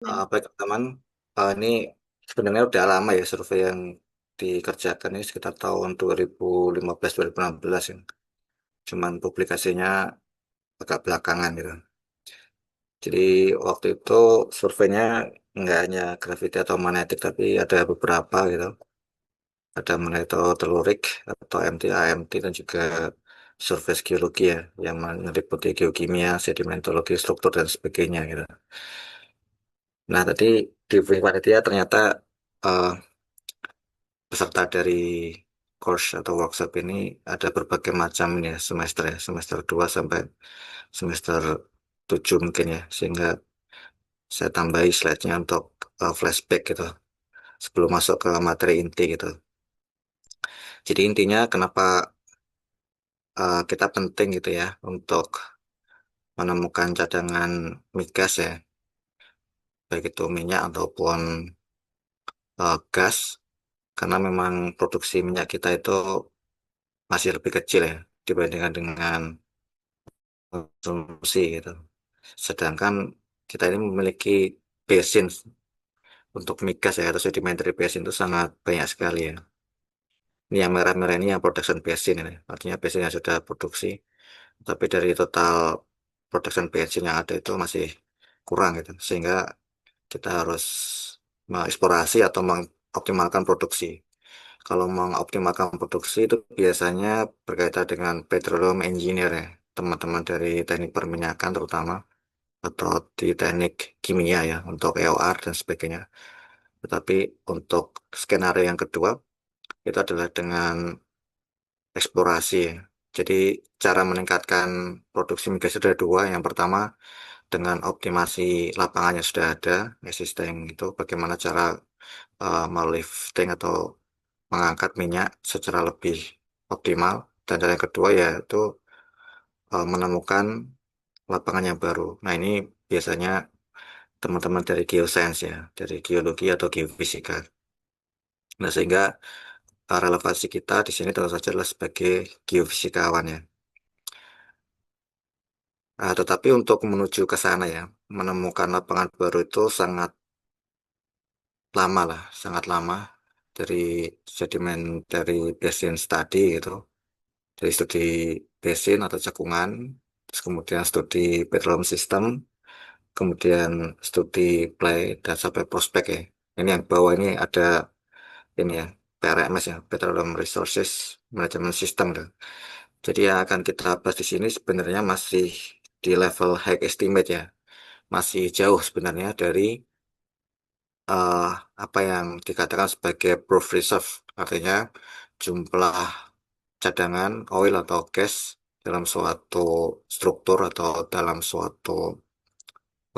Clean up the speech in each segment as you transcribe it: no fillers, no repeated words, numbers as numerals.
Baik teman, ini sebenarnya udah lama ya survei yang dikerjakan ini sekitar tahun 2015-2016 ya. Cuman publikasinya agak belakangan gitu. Jadi waktu itu surveinya nggak hanya graviti atau magnetik tapi ada beberapa gitu. Ada magnetotelurik atau MT, AMT dan juga survei geologi ya yang meliputi geokimia, sedimentologi, struktur dan sebagainya gitu. Nah tadi di panitia ternyata eh, peserta dari course atau workshop ini ada berbagai macam ini ya semester ya, semester 2 sampai semester 7 mungkin ya, sehingga saya tambahi slide-nya untuk flashback gitu sebelum masuk ke materi inti gitu. Jadi intinya kenapa kita penting gitu ya untuk menemukan cadangan migas ya, baik itu minyak ataupun gas, karena memang produksi minyak kita itu masih lebih kecil ya dibandingkan dengan konsumsi gitu. Sedangkan kita ini memiliki basin untuk migas ya atau sedimentary basin itu sangat banyak sekali ya. Ini yang merah-merah ini yang production basin ini. Artinya basin yang sudah produksi, tapi dari total production basin yang ada itu masih kurang gitu. Sehingga kita harus mengeksplorasi atau mengoptimalkan produksi. Kalau mengoptimalkan produksi itu biasanya berkaitan dengan petroleum engineer ya, teman-teman dari teknik perminyakan terutama atau di teknik kimia ya untuk EOR dan sebagainya. Tetapi untuk skenario yang kedua itu adalah dengan eksplorasi ya. Jadi cara meningkatkan produksi migas itu ada dua. Yang pertama dengan optimasi lapangan yang sudah ada, existing itu bagaimana cara melifting atau mengangkat minyak secara lebih optimal. Dan cara yang kedua yaitu menemukan lapangan yang baru. Nah ini biasanya teman-teman dari geoscience ya, dari geologi atau geofisika. Nah, sehingga relevansi kita di sini tentu saja adalah sebagai geofisikawan ya. Tetapi untuk menuju ke sana ya, menemukan lapangan baru itu sangat lama lah, sangat lama dari sedimen dari basin study gitu, dari studi basin atau cekungan, terus kemudian studi petroleum system, kemudian studi play dan sampai prospek ya. Ini yang bawah ini ada ini ya PRMS ya Petroleum Resources Management System tuh. Jadi yang akan kita bahas di sini sebenarnya masih di level high estimate ya, masih jauh sebenarnya dari eh, apa yang dikatakan sebagai proof reserve, artinya jumlah cadangan oil atau gas dalam suatu struktur atau dalam suatu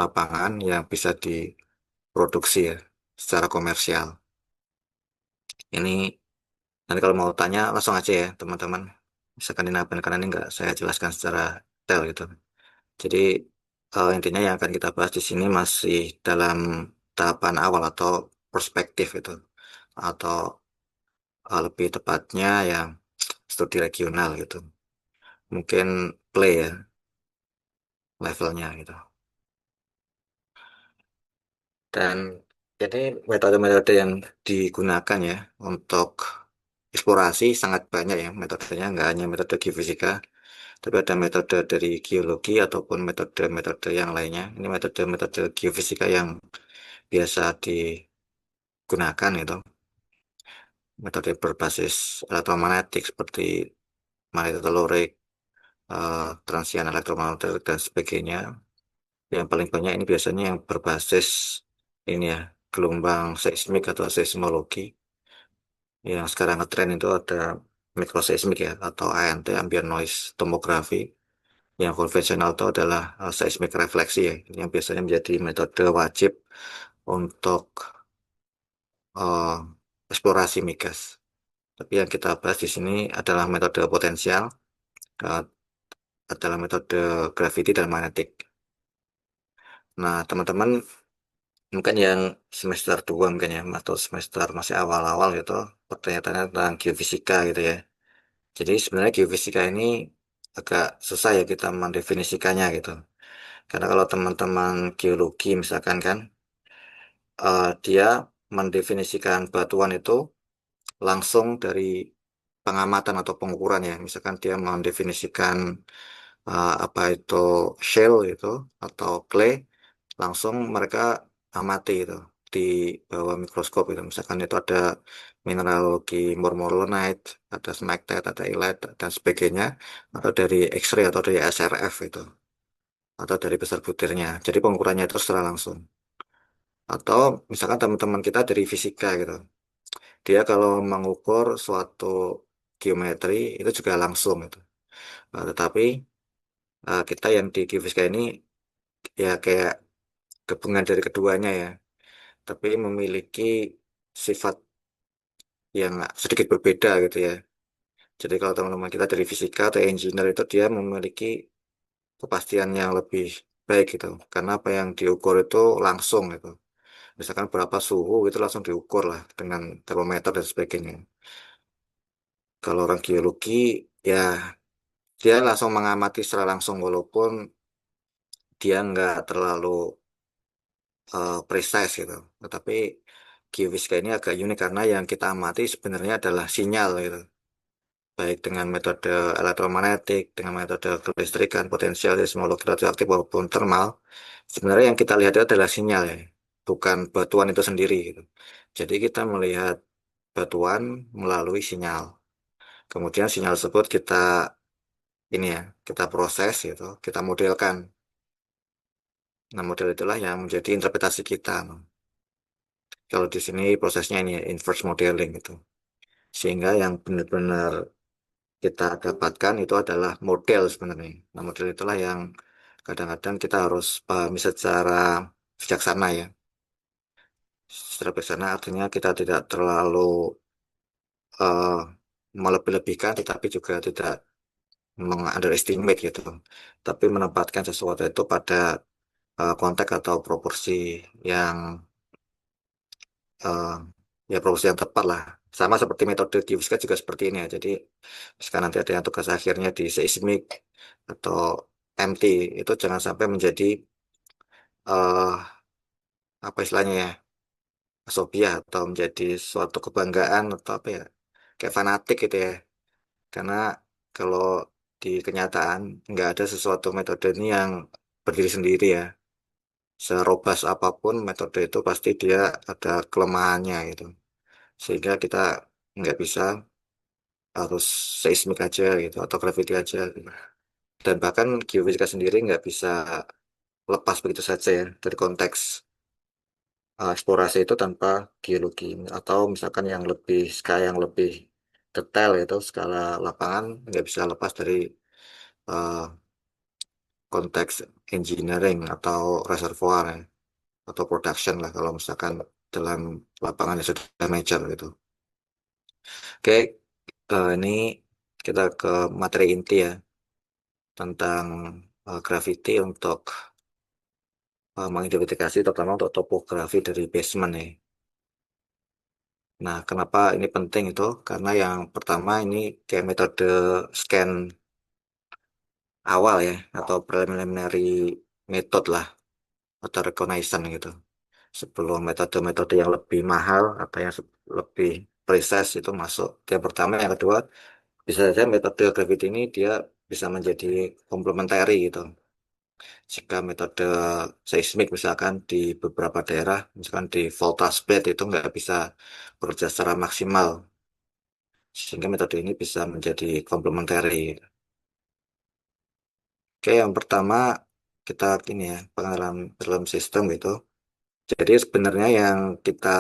lapangan yang bisa diproduksi ya secara komersial. Ini nanti kalau mau tanya langsung aja ya teman-teman. Misalkan ini apa karena ini nggak saya jelaskan secara detail gitu. Jadi intinya yang akan kita bahas di sini masih dalam tahapan awal atau perspektif itu atau lebih tepatnya yang studi regional gitu. Mungkin play ya levelnya gitu. Dan jadi metode-metode yang digunakan ya untuk eksplorasi sangat banyak ya metodenya, nggak hanya metode geofisika, tapi ada metode dari geologi ataupun metode-metode yang lainnya. Ini metode-metode geofisika yang biasa digunakan itu. Metode berbasis elektromagnetik seperti magnetotelurik, transian elektromagnetik dan sebagainya. Yang paling banyak ini biasanya yang berbasis ini ya, gelombang seismik atau seismologi. Yang sekarang ngetren itu ada mikroseismik ya atau ANT, ambient noise tomography. Yang konvensional itu adalah seismik refleksi ya, yang biasanya menjadi metode wajib untuk eh, eksplorasi migas. Tapi yang kita bahas di sini adalah metode potensial, eh, adalah metode gravity dan magnetik. Nah, teman-teman mungkin yang semester 2 mungkin ya, atau semester masih awal-awal gitu, pertanyaannya tentang geofisika gitu ya. Jadi sebenarnya geofisika ini agak susah ya kita mendefinisikannya gitu. Karena kalau teman-teman geologi misalkan kan, dia mendefinisikan batuan itu langsung dari pengamatan atau pengukuran ya. Misalkan dia mendefinisikan apa itu shale itu atau clay, langsung mereka amati itu di bawah mikroskop itu. Misalkan itu ada mineralogi mormolonite, ada smectite, ada illite dan sebagainya, atau dari X-ray atau dari SRF itu, atau dari besar butirnya. Jadi pengukurannya itu secara langsung. Atau misalkan teman-teman kita dari fisika gitu. Dia kalau mengukur suatu geometri itu juga langsung itu. Tetapi kita yang di geofisika ini ya kayak gabungan dari keduanya ya, tapi memiliki sifat yang sedikit berbeda gitu ya. Jadi kalau teman-teman kita dari fisika atau engineer itu dia memiliki kepastian yang lebih baik gitu, karena apa yang diukur itu langsung gitu. Misalkan berapa suhu itu langsung diukur lah dengan termometer dan sebagainya. Kalau orang geologi ya dia langsung mengamati secara langsung walaupun dia nggak terlalu precise gitu. Tetapi geofisika ini agak unik karena yang kita amati sebenarnya adalah sinyal gitu. Baik dengan metode elektromagnetik, dengan metode kelistrikan, potensial, seismologi, radioaktif maupun thermal. Sebenarnya yang kita lihat itu adalah sinyal ya, bukan batuan itu sendiri gitu. Jadi kita melihat batuan melalui sinyal. Kemudian sinyal tersebut kita ini ya, kita proses gitu, kita modelkan. Nah, model itulah yang menjadi interpretasi kita. Kalau di sini prosesnya ini ya, inverse modeling gitu. Sehingga yang benar-benar kita dapatkan itu adalah model sebenarnya. Nah, model itulah yang kadang-kadang kita harus pahami secara bijaksana ya. Secara bijaksana artinya kita tidak terlalu eh, melebih-lebihkan, tetapi juga tidak meng-underestimate gitu. Tapi menempatkan sesuatu itu pada konteks atau proporsi yang eh, ya proporsi yang tepat lah. Sama seperti metode di Wika juga seperti ini ya. Jadi sekarang nanti ada yang tugas akhirnya di seismik atau MT itu jangan sampai menjadi apa istilahnya ya, fobia atau menjadi suatu kebanggaan atau apa ya, kayak fanatik gitu ya. Karena kalau di kenyataan nggak ada sesuatu metode ini yang berdiri sendiri ya. Serobas apapun metode itu pasti dia ada kelemahannya gitu. Sehingga kita nggak bisa harus seismik aja gitu atau gravity aja gitu. Dan bahkan geofisika sendiri nggak bisa lepas begitu saja ya dari konteks eksplorasi itu tanpa geologi atau misalkan yang lebih skala yang lebih detail itu skala lapangan nggak bisa lepas dari eh, konteks engineering atau reservoir ya, atau production lah kalau misalkan dalam lapangan yang sudah major gitu. Oke, ini kita ke materi inti ya tentang gravity untuk mengidentifikasi terutama untuk topografi dari basement ya. Nah, kenapa ini penting itu? Karena yang pertama ini kayak metode scan awal ya, atau preliminary method lah, atau reconnaissance gitu. Sebelum metode-metode yang lebih mahal atau yang lebih precise itu masuk. Yang pertama, yang kedua, bisa saja metode gravity ini dia bisa menjadi komplementari gitu. Jika metode seismik misalkan di beberapa daerah, misalkan di voltage bed itu nggak bisa bekerja secara maksimal, sehingga metode ini bisa menjadi komplementari. Oke, yang pertama kita ini ya pengenalan dalam sistem gitu. Jadi sebenarnya yang kita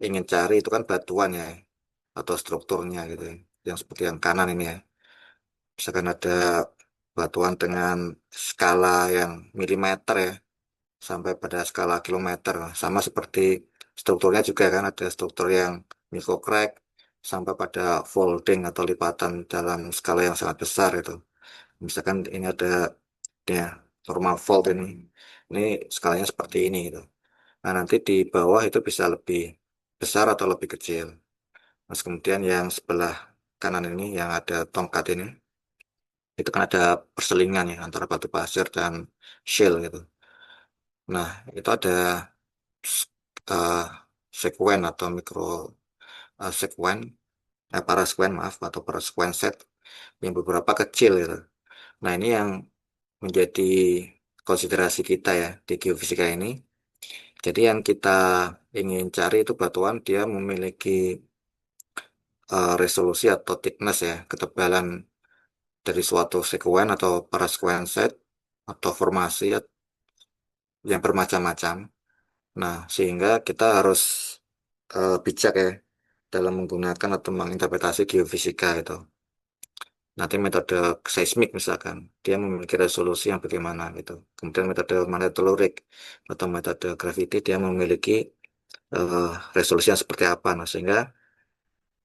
ingin cari itu kan batuan ya atau strukturnya gitu ya. Yang seperti yang kanan ini ya. Misalkan ada batuan dengan skala yang milimeter ya sampai pada skala kilometer. Sama seperti strukturnya juga kan ada struktur yang microcrack sampai pada folding atau lipatan dalam skala yang sangat besar itu. Misalkan ini ada ya normal fault ini. Ini skalanya seperti ini gitu. Nah, nanti di bawah itu bisa lebih besar atau lebih kecil. Terus kemudian yang sebelah kanan ini yang ada tongkat ini, itu kan ada perselingan ya antara batu pasir dan shale gitu. Nah, itu ada eh, sekuen atau mikro sekuen, para sekuen maaf, atau para sekuen set yang beberapa kecil gitu. Nah, ini yang menjadi konsiderasi kita ya di geofisika ini. Jadi yang kita ingin cari itu batuan dia memiliki resolusi atau thickness ya, ketebalan dari suatu sekuen atau para sekuen set atau formasi yang bermacam-macam. Nah, sehingga kita harus bijak ya dalam menggunakan atau menginterpretasi geofisika itu. Nanti metode seismik misalkan, dia memiliki resolusi yang bagaimana gitu. Kemudian metode magnetolurik atau metode gravity dia memiliki eh, resolusi yang seperti apa. Nah, sehingga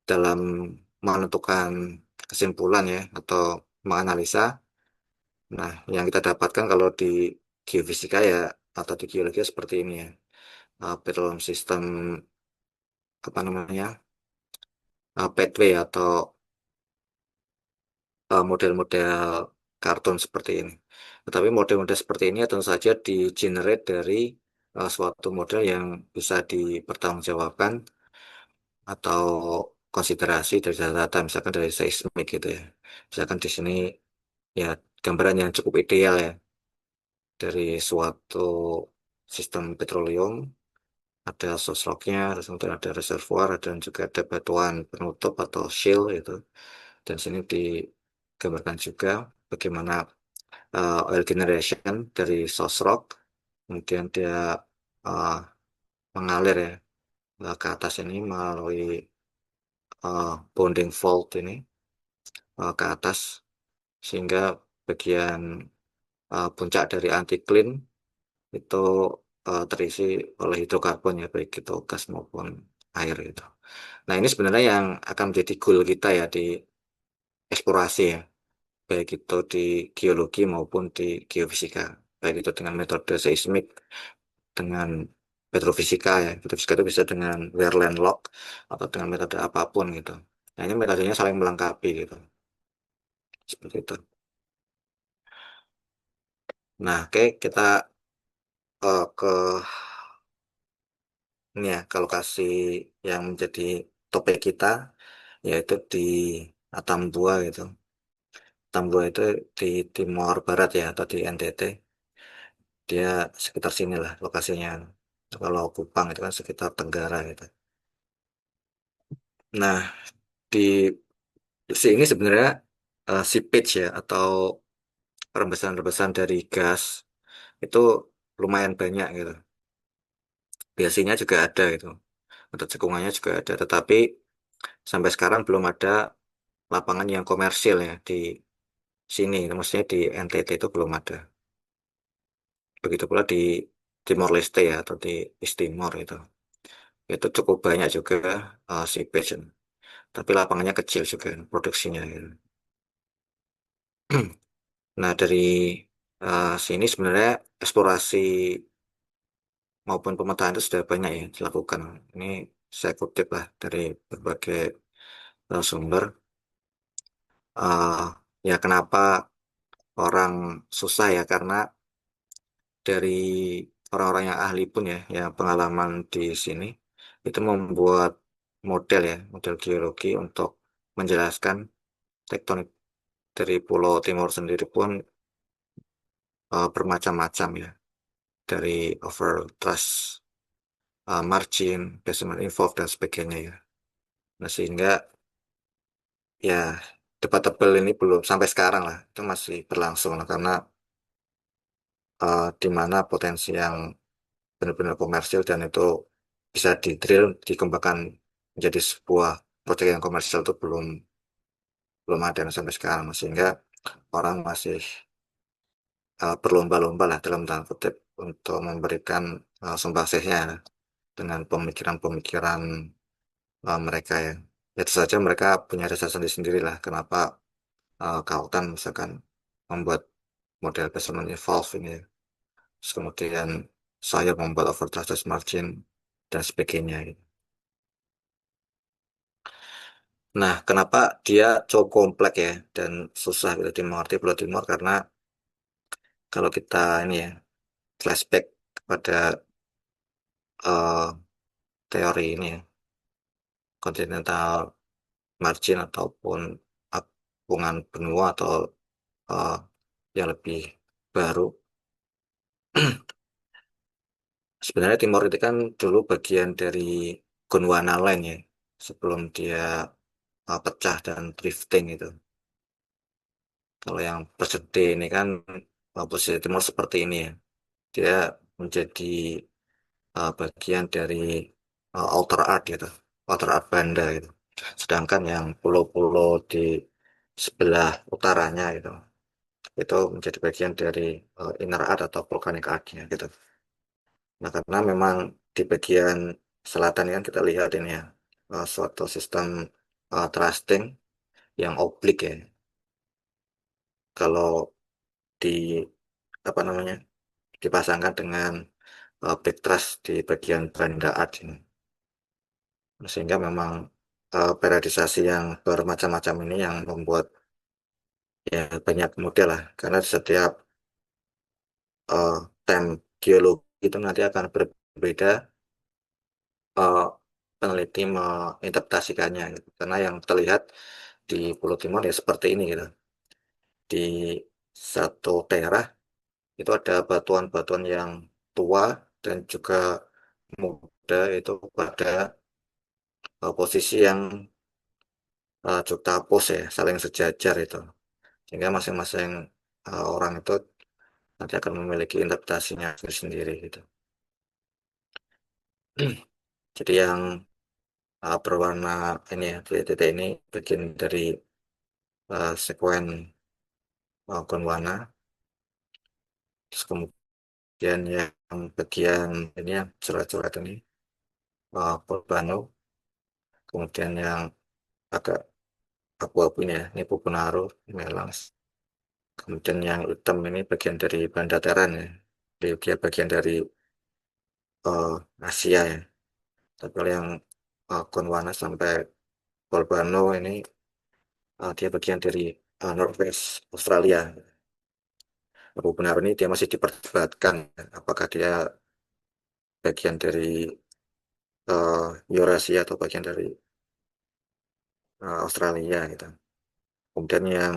dalam menentukan kesimpulan ya atau menganalisa, nah yang kita dapatkan kalau di geofisika ya atau di geologi seperti ini ya. Dalam sistem apa namanya pathway atau model-model kartun seperti ini. Tetapi model-model seperti ini tentu saja di-generate dari suatu model yang bisa dipertanggungjawabkan atau konsiderasi dari data-data, misalkan dari seismik gitu ya. Misalkan di sini ya gambaran yang cukup ideal ya dari suatu sistem petroleum, ada source rocknya, terus kemudian ada reservoir, dan juga ada batuan penutup atau shale itu. Dan sini digambarkan juga bagaimana oil generation dari source rock, kemudian dia uh, mengalir ya ke atas ini melalui bonding fault ini ke atas, sehingga bagian puncak dari anticline itu terisi oleh hidrokarbon ya, baik itu gas maupun air itu. Nah, ini sebenarnya yang akan menjadi goal kita ya di eksplorasi ya, baik itu di geologi maupun di geofisika, baik itu dengan metode seismik, dengan petrofisika ya. Petrofisika itu bisa dengan wear landlock atau dengan metode apapun gitu. Nah, ini metodenya saling melengkapi gitu. Seperti itu. Nah, oke, kita ke ini ya, kalau kasih yang menjadi topik kita, yaitu di Atambua gitu. Atambua itu di Timor Barat ya, atau di NTT. Dia sekitar sini lah lokasinya. Kalau Kupang itu kan sekitar Tenggara gitu. Nah, di sini sebenarnya seepage ya, atau rembesan-rembesan dari gas itu lumayan banyak gitu. Biasanya juga ada gitu. Untuk cekungannya juga ada, tetapi sampai sekarang belum ada lapangan yang komersil ya di sini. Maksudnya di NTT itu belum ada. Begitu pula di Timor Leste ya, atau di East Timor itu. Itu cukup banyak juga seepage. Tapi lapangannya kecil juga produksinya gitu. Nah, dari sini sebenarnya eksplorasi maupun pemetaan itu sudah banyak ya dilakukan. Ini saya kutip lah dari berbagai sumber. Ya, kenapa orang susah ya, karena dari orang-orang yang ahli pun ya, yang pengalaman di sini, itu membuat model ya, model geologi untuk menjelaskan tektonik dari Pulau Timur sendiri pun bermacam-macam ya, dari overthrust margin, basement involved, dan sebagainya ya. Nah, sehingga ya debatable ini belum sampai sekarang lah, itu masih berlangsung lah, karena di mana potensi yang benar-benar komersil dan itu bisa di drill, dikembangkan menjadi sebuah proyek yang komersial itu belum belum ada sampai sekarang, sehingga orang masih berlomba-lomba lah dalam tanda kutip untuk memberikan sumbangsihnya dengan pemikiran-pemikiran mereka ya. Ya, tentu saja mereka punya dasar sendiri-sendiri lah kenapa Kautan misalkan membuat model basement evolve ini ya. Terus kemudian saya membuat overtrust margin dan sebagainya gitu. Nah, kenapa dia cukup kompleks ya dan susah gitu dimengerti Pulau Timur, karena kalau kita ini ya flashback kepada teori ini ya, continental margin ataupun apungan benua atau eh, yang lebih baru. Sebenarnya Timor itu kan dulu bagian dari Gondwana Line ya, sebelum dia pecah dan drifting itu. Kalau yang persedi ini kan posisi Timor seperti ini ya, dia menjadi bagian dari outer art gitu, outer art Banda gitu. Sedangkan yang pulau-pulau di sebelah utaranya itu menjadi bagian dari inner art atau volcanic art-nya gitu. Nah, karena memang di bagian selatan kan kita lihat ini ya, suatu sistem thrusting yang oblik ya. Kalau di apa namanya dipasangkan dengan back thrust di bagian Banda art ini, sehingga memang periodisasi yang bermacam-macam ini yang membuat ya banyak model lah, karena setiap uh, time geologi itu nanti akan berbeda uh, peneliti menginterpretasikannya gitu. Karena yang terlihat di Pulau Timur ya seperti ini gitu. Di satu daerah itu ada batuan-batuan yang tua dan juga muda itu pada posisi yang juxtapose ya, saling sejajar itu. Sehingga masing-masing orang itu nanti akan memiliki interpretasinya sendiri gitu. Jadi yang berwarna ini ya, titik-titik ini bagian dari sekuen Gondwana. Terus kemudian yang bagian ini yang coret-coret ini Purbano. Kemudian yang agak abu-abu ini ya, ini Pupunaro, Melang. Kemudian yang hitam ini bagian dari Banda Teran ya. Dia bagian dari eh, Asia ya. Tapi kalau yang Gondwana sampai Purbano ini dia bagian dari Northwest Australia. Pupunaro ini dia masih diperdebatkan apakah dia bagian dari Eurasia atau bagian dari Australia gitu. Kemudian yang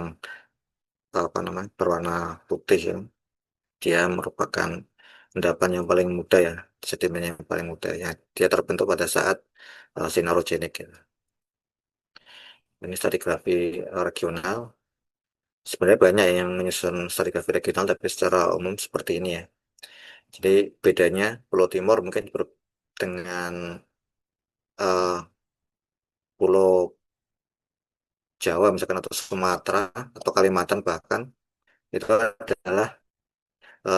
apa namanya berwarna putih ya, dia merupakan endapan yang paling muda ya, sedimen yang paling muda ya. Dia terbentuk pada saat sinorogenik gitu. Ini stratigrafi regional. Sebenarnya banyak yang menyusun stratigrafi regional, tapi secara umum seperti ini ya. Jadi bedanya Pulau Timur mungkin dengan eh, Pulau Jawa misalkan atau Sumatera atau Kalimantan bahkan itu adalah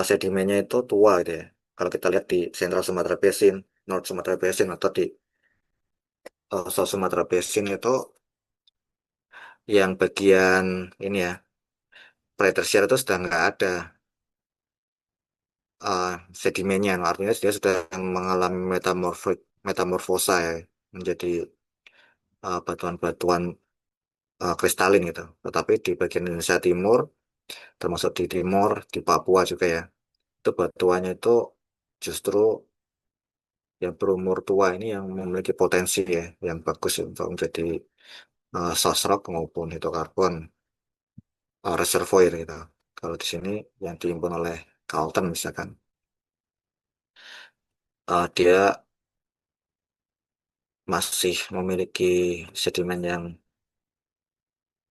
sedimennya itu tua gitu ya. Kalau kita lihat di Central Sumatera Basin, North Sumatera Basin atau di South Sumatera Basin itu yang bagian ini ya, Tertiary itu sudah nggak ada uh, sedimennya. Artinya dia sudah mengalami metamorfosa ya, menjadi batuan-batuan kristalin gitu. Tetapi di bagian Indonesia Timur, termasuk di Timur, di Papua juga ya, itu batuannya itu justru yang berumur tua ini yang memiliki potensi ya, yang bagus untuk menjadi source rock maupun hidrokarbon reservoir gitu. Kalau di sini yang diimpun oleh Carlton misalkan, dia masih memiliki sedimen yang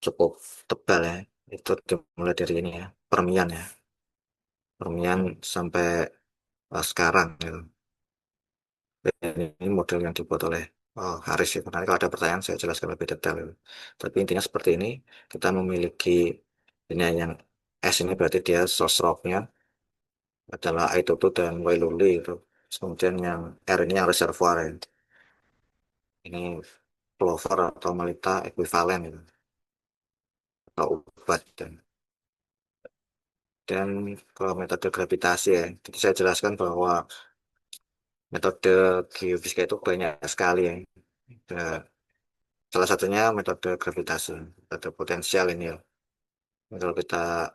cukup tebal ya. Itu dimulai dari ini ya, Permian ya, Permian sampai sekarang gitu. Ini model yang dibuat oleh Haris itu. Nanti kalau ada pertanyaan saya jelaskan lebih detail gitu. Tapi intinya seperti ini, kita memiliki ini yang S ini berarti dia source rock-nya adalah Aitutu dan Wailuli itu. Terus kemudian yang R ini yang reservoir ya. Ini plover atau melita ekuivalen itu, atau ubat dan kalau metode gravitasi ya. Jadi saya jelaskan bahwa metode geofisika itu banyak sekali ya. Ada- Salah satunya metode gravitasi, metode potensial ini ya. Kalau kita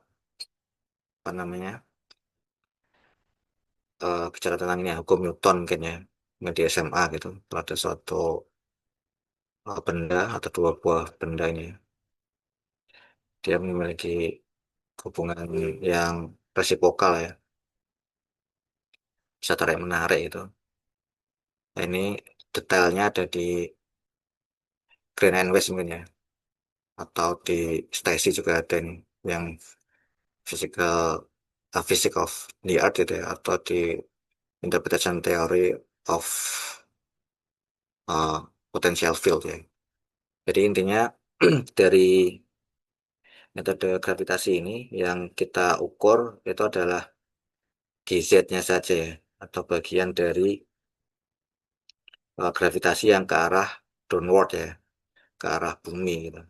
apa namanya bicara tentang ini ya, hukum Newton mungkin ya. di SMA gitu. Kalau ada suatu benda atau dua buah benda ini, dia memiliki hubungan yang resiprokal ya, bisa tarik menarik itu. Nah, ini detailnya ada di Grand and West mungkin ya, atau di Stacy juga ada nih, yang physical physics of the art gitu ya, atau di interpretation theory of uh, potential field ya. Jadi intinya dari metode gravitasi ini yang kita ukur itu adalah GZ-nya saja ya, atau bagian dari gravitasi yang ke arah downward ya, ke arah bumi gitu.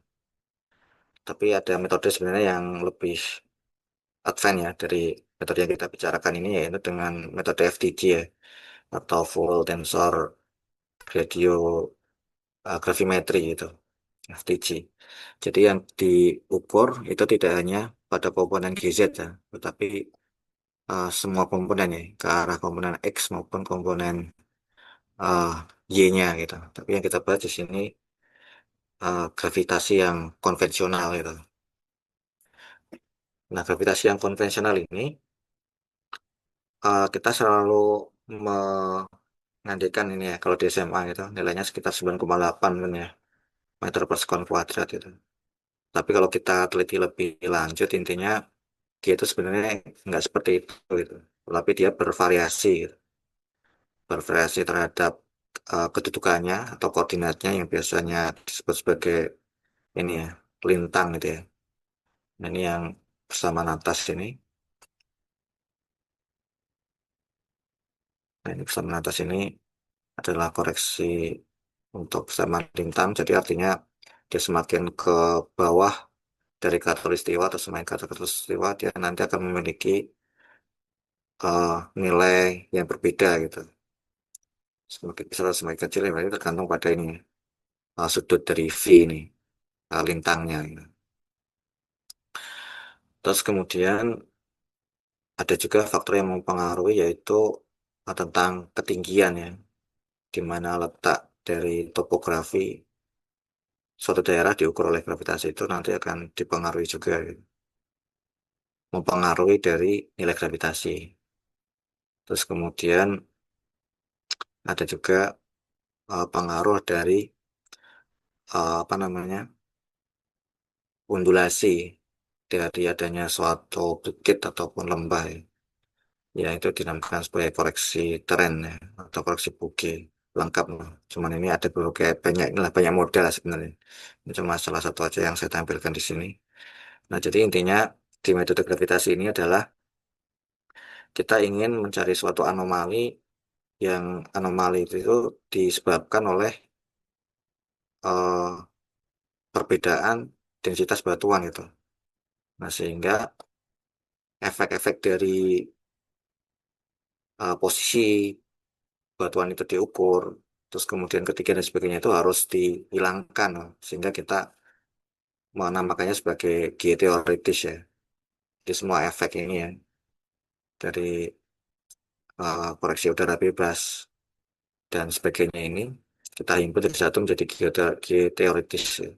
Tapi ada metode sebenarnya yang lebih advance ya dari metode yang kita bicarakan ini, yaitu dengan metode FTG ya, atau Full Tensor Radio Gravimetry gitu, FTG. Jadi yang diukur itu tidak hanya pada komponen GZ ya, tetapi semua komponen ya, ke arah komponen X maupun komponen uh, Y-nya gitu. Tapi yang kita bahas di sini gravitasi yang konvensional gitu. Nah, gravitasi yang konvensional ini kita selalu mengandekan ini ya, kalau di SMA gitu, nilainya sekitar 9,8 kan ya, meter per sekon kuadrat gitu. Tapi kalau kita teliti lebih lanjut, intinya dia itu sebenarnya nggak seperti itu gitu. Tapi dia bervariasi gitu. Bervariasi terhadap kedudukannya atau koordinatnya yang biasanya disebut sebagai ini ya, lintang gitu ya. Nah, ini yang persamaan atas ini. Nah, ini persamaan atas ini adalah koreksi untuk persamaan lintang. Jadi artinya dia semakin ke bawah dari khatulistiwa atau semakin ke atas khatulistiwa, dia nanti akan memiliki nilai yang berbeda gitu. Semakin besar atau semakin kecil, ya berarti tergantung pada ini sudut dari V ini, lintangnya gitu. Terus kemudian ada juga faktor yang mempengaruhi, yaitu tentang ketinggian ya, di mana letak dari topografi suatu daerah diukur oleh gravitasi itu nanti akan dipengaruhi juga gitu. Mempengaruhi dari nilai gravitasi. Terus kemudian ada juga pengaruh dari apa namanya, undulasi dari adanya suatu bukit ataupun lembah ya. Ya, itu dinamakan sebagai koreksi tren ya, atau koreksi bukit lengkap lah. Cuman ini ada berbagai banyak, inilah banyak model lah sebenarnya. Ini cuma salah satu aja yang saya tampilkan di sini. Nah, jadi intinya di metode gravitasi ini adalah kita ingin mencari suatu anomali, yang anomali itu disebabkan oleh eh, perbedaan densitas batuan itu. Nah, sehingga efek-efek dari posisi batuan itu diukur, terus kemudian ketiga dan sebagainya itu harus dihilangkan, loh. Sehingga kita menamakannya sebagai geoteoritis ya. Jadi semua efek ini ya, dari koreksi udara bebas dan sebagainya ini, kita himpun jadi satu menjadi geoteoritis ya.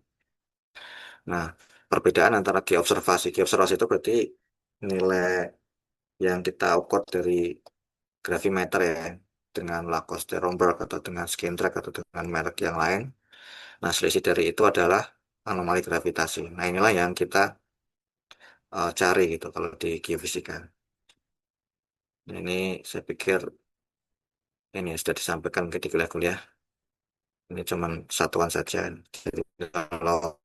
Nah, perbedaan antara geobservasi itu berarti nilai yang kita ukur dari gravimeter ya, dengan Lacoste Romberg atau dengan Skintrack atau dengan merek yang lain. Nah, selisih dari itu adalah anomali gravitasi. Nah, inilah yang kita cari gitu kalau di geofisika. Nah, ini saya pikir ini sudah disampaikan mungkin di kuliah-kuliah. Ini cuma satuan saja. Jadi kalau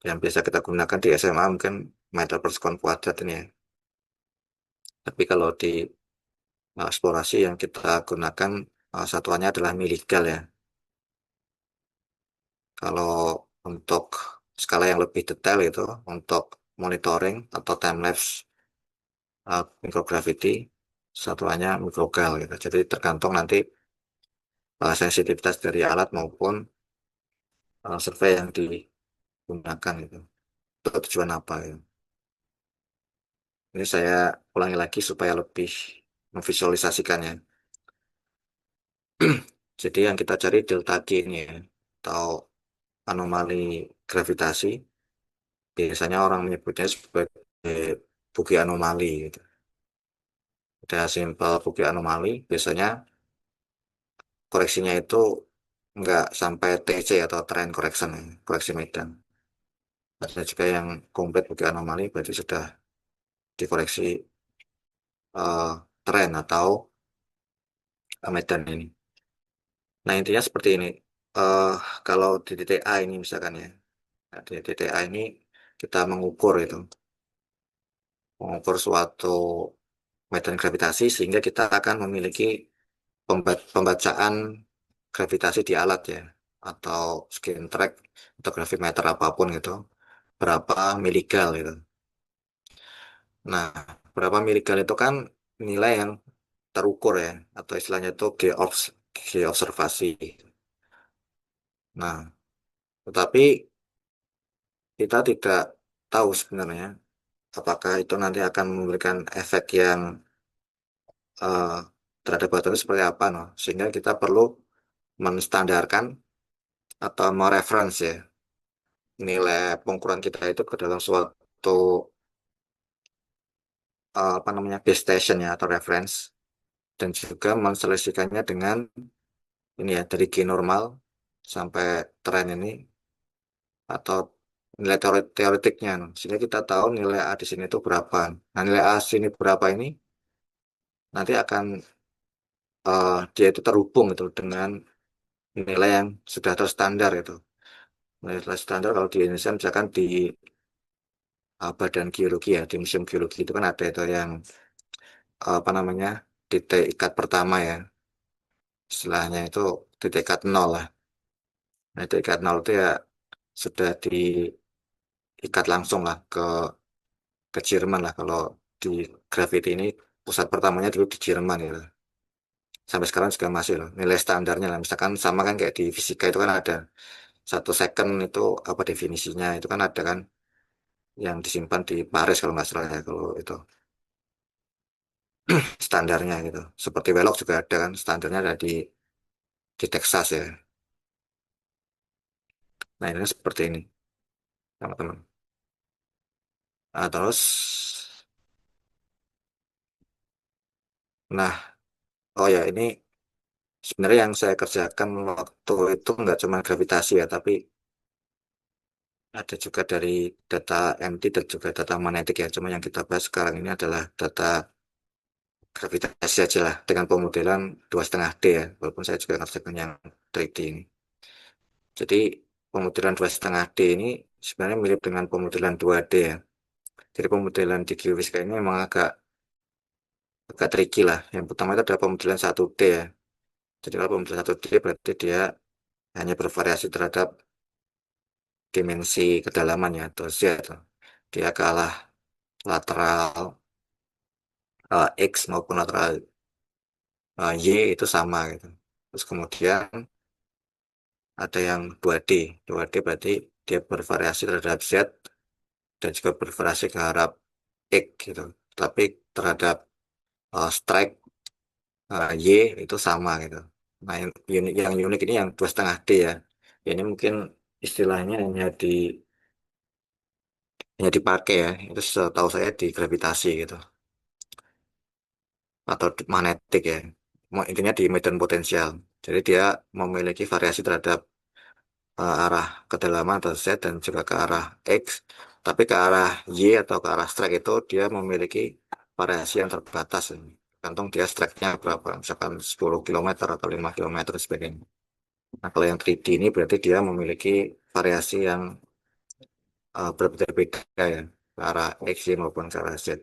yang biasa kita gunakan di SMA mungkin meter per sekon kuadrat ini ya. Tapi kalau di eksplorasi yang kita gunakan satuannya adalah miligal ya. Kalau untuk skala yang lebih detail itu, untuk monitoring atau time lapse microgravity, satuannya mikrogal gitu. Jadi tergantung nanti sensitivitas dari alat maupun survei yang digunakan gitu. Untuk tujuan apa gitu. Ini saya ulangi lagi supaya lebih memvisualisasikannya. Jadi yang kita cari delta G ini ya, atau anomali gravitasi. Biasanya orang menyebutnya sebagai Bugis anomali gitu. Udah simpel Bugis anomali, biasanya koreksinya itu nggak sampai TC atau trend correction, ya, koreksi medan. Ada juga yang komplit Bugis anomali, berarti sudah dikoreksi eh, tren atau medan ini. Nah intinya seperti ini. Eh Kalau di titik A ini misalkan ya, nah, di titik A ini kita mengukur itu, mengukur suatu medan gravitasi sehingga kita akan memiliki pembacaan gravitasi di alat ya, atau skin track atau gravimeter apapun gitu, berapa miligal gitu. Nah, berapa miligal itu kan nilai yang terukur ya, atau istilahnya itu G observasi. Nah, tetapi kita tidak tahu sebenarnya apakah itu nanti akan memberikan efek yang eh, terhadap batu itu seperti apa, no. Sehingga kita perlu menstandarkan atau mereference ya nilai pengukuran kita itu ke dalam suatu apa namanya base station ya atau reference, dan juga menselisihkannya dengan ini ya dari G normal sampai tren ini atau nilai teoretiknya, no. Sehingga kita tahu nilai A di sini itu berapa. Nah nilai A sini berapa ini nanti akan dia itu terhubung itu dengan nilai yang sudah terstandar itu. Nilai standar kalau di Indonesia misalkan di Badan Geologi ya, di Museum Geologi itu kan ada itu yang apa namanya titik ikat pertama ya, istilahnya itu titik ikat nol lah. Nah titik ikat nol itu ya sudah diikat langsung lah ke Jerman lah, kalau di gravity ini pusat pertamanya dulu di Jerman gitu. Sampai sekarang juga masih loh nilai standarnya lah, misalkan sama kan kayak di fisika itu kan ada 1 second itu apa definisinya itu kan ada kan yang disimpan di Paris kalau nggak salah ya, kalau itu standarnya gitu. Seperti Welok juga ada kan standarnya ada di Texas ya. Nah ini kan seperti ini teman-teman. Nah terus, nah oh ya ini sebenarnya yang saya kerjakan waktu itu nggak cuma gravitasi ya, tapi ada juga dari data MT dan juga data magnetik ya. Cuma yang kita bahas sekarang ini adalah data gravitasi aja lah dengan pemodelan 2,5D ya. Walaupun saya juga ngerjakan yang 3D ini. Jadi pemodelan 2,5D ini sebenarnya mirip dengan pemodelan 2D ya. Jadi pemodelan di geofisika ini memang agak tricky lah. Yang pertama itu adalah pemodelan 1D ya. Jadi kalau pemodelan 1D berarti dia hanya bervariasi terhadap dimensi kedalaman ya atau Z. Dia kalah lateral X maupun lateral Y itu sama gitu. Terus kemudian ada yang 2D. 2D berarti dia bervariasi terhadap Z dan juga bervariasi ke arah X gitu. Tapi terhadap strike Y itu sama gitu. Nah yang unik ini yang 2,5D ya. Ini mungkin istilahnya hanya dipakai ya. Itu setahu saya di gravitasi gitu atau di magnetik ya. Intinya di medan potensial. Jadi dia memiliki variasi terhadap arah kedalaman atau Z dan juga ke arah X. Tapi ke arah Y atau ke arah strike itu dia memiliki variasi yang terbatas. Gantung dia strike-nya berapa, misalkan 10 kilometer atau 5 kilometer dan sebagainya. Nah, kalau yang 3D ini berarti dia memiliki variasi yang berbeda-beda ya, ke arah X, Y maupun ke arah Z.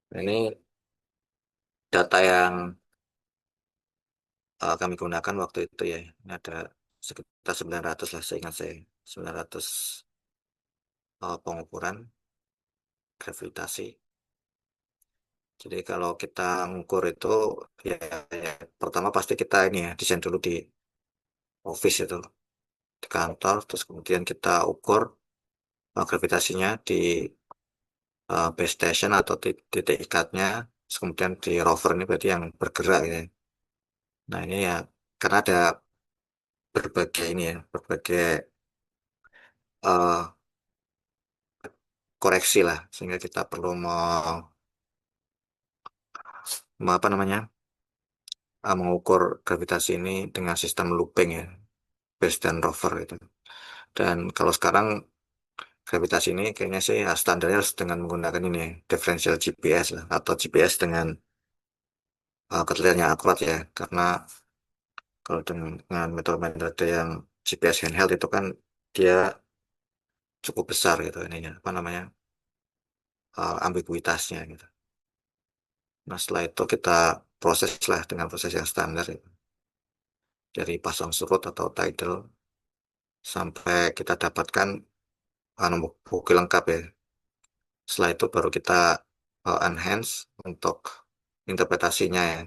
Nah, ini data yang kami gunakan waktu itu ya. Ini ada sekitar 900 lah, seingat saya. 900 pengukuran gravitasi. Jadi kalau kita ngukur itu ya, ya pertama pasti kita ini ya desain dulu di office itu, di kantor, terus kemudian kita ukur gravitasinya di base station atau titik ikatnya. Terus kemudian di rover ini berarti yang bergerak ya. Nah ini ya karena ada berbagai ini ya, berbagai eh, koreksi lah, sehingga kita perlu apa namanya, mengukur gravitasi ini dengan sistem looping ya, base dan rover itu. Dan kalau sekarang gravitasi ini kayaknya sih ya, standarnya harus dengan menggunakan ini ya, differential GPS lah, atau GPS dengan ketelitian yang akurat ya, karena kalau dengan metode-metode yang GPS handheld itu kan dia cukup besar gitu ininya, apa namanya, ambiguitasnya gitu. Nah setelah itu kita proses lah dengan proses yang standar gitu. Dari pasang surut atau tidal sampai kita dapatkan bukti lengkap ya. Setelah itu baru kita enhance untuk interpretasinya ya,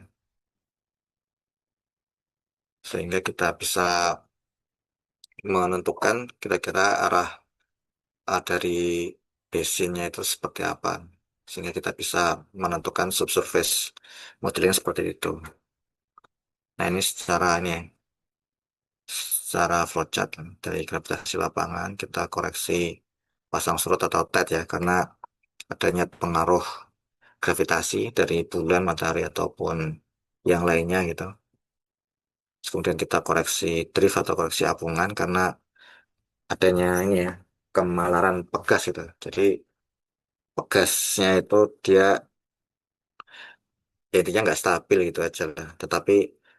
sehingga kita bisa menentukan kira-kira arah dari basinnya itu seperti apa, sehingga kita bisa menentukan subsurface modeling seperti itu. Nah ini secara ini ya, secara flowchart dari gravitasi lapangan kita koreksi pasang surut atau tide ya, karena adanya pengaruh gravitasi dari bulan, matahari ataupun yang lainnya gitu. Terus kemudian kita koreksi drift atau koreksi apungan karena adanya ini ya, kemalaran pegas gitu. Jadi pegasnya itu dia ya intinya nggak stabil gitu aja lah. Tetapi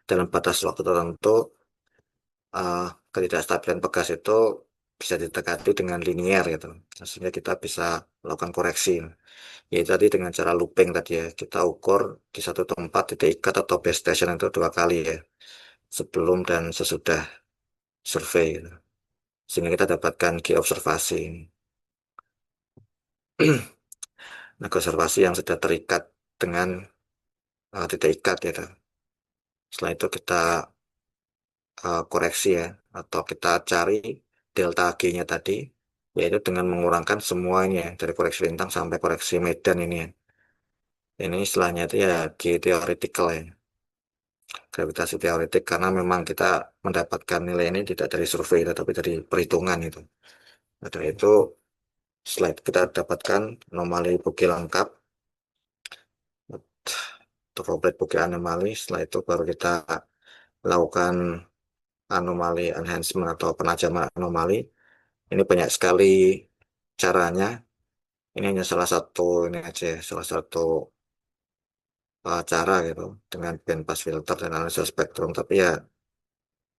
dalam batas waktu tertentu eh, ketidakstabilan pegas itu bisa ditekati dengan linear gitu. Sehingga kita bisa melakukan koreksi. Yaitu tadi dengan cara looping tadi ya. Kita ukur di satu tempat titik ikat atau base station itu dua kali ya. Sebelum dan sesudah survei gitu. Sehingga kita dapatkan geobservasi ini. Nah, geobservasi yang sudah terikat dengan titik ikat gitu. Setelah itu kita koreksi ya, atau kita cari delta G-nya tadi, yaitu dengan mengurangkan semuanya dari koreksi lintang sampai koreksi medan ini ya. Ini istilahnya itu ya G theoretical ya, gravitasi teoretik, karena memang kita mendapatkan nilai ini tidak dari survei, tetapi dari perhitungan itu. Ada itu, setelah itu kita dapatkan anomali Bugis lengkap, untuk komplit Bugis anomali, setelah itu baru kita lakukan anomali enhancement atau penajaman anomali. Ini banyak sekali caranya. Ini hanya salah satu ini aja, ya, salah satu cara gitu dengan bandpass filter dan analisa spektrum. Tapi ya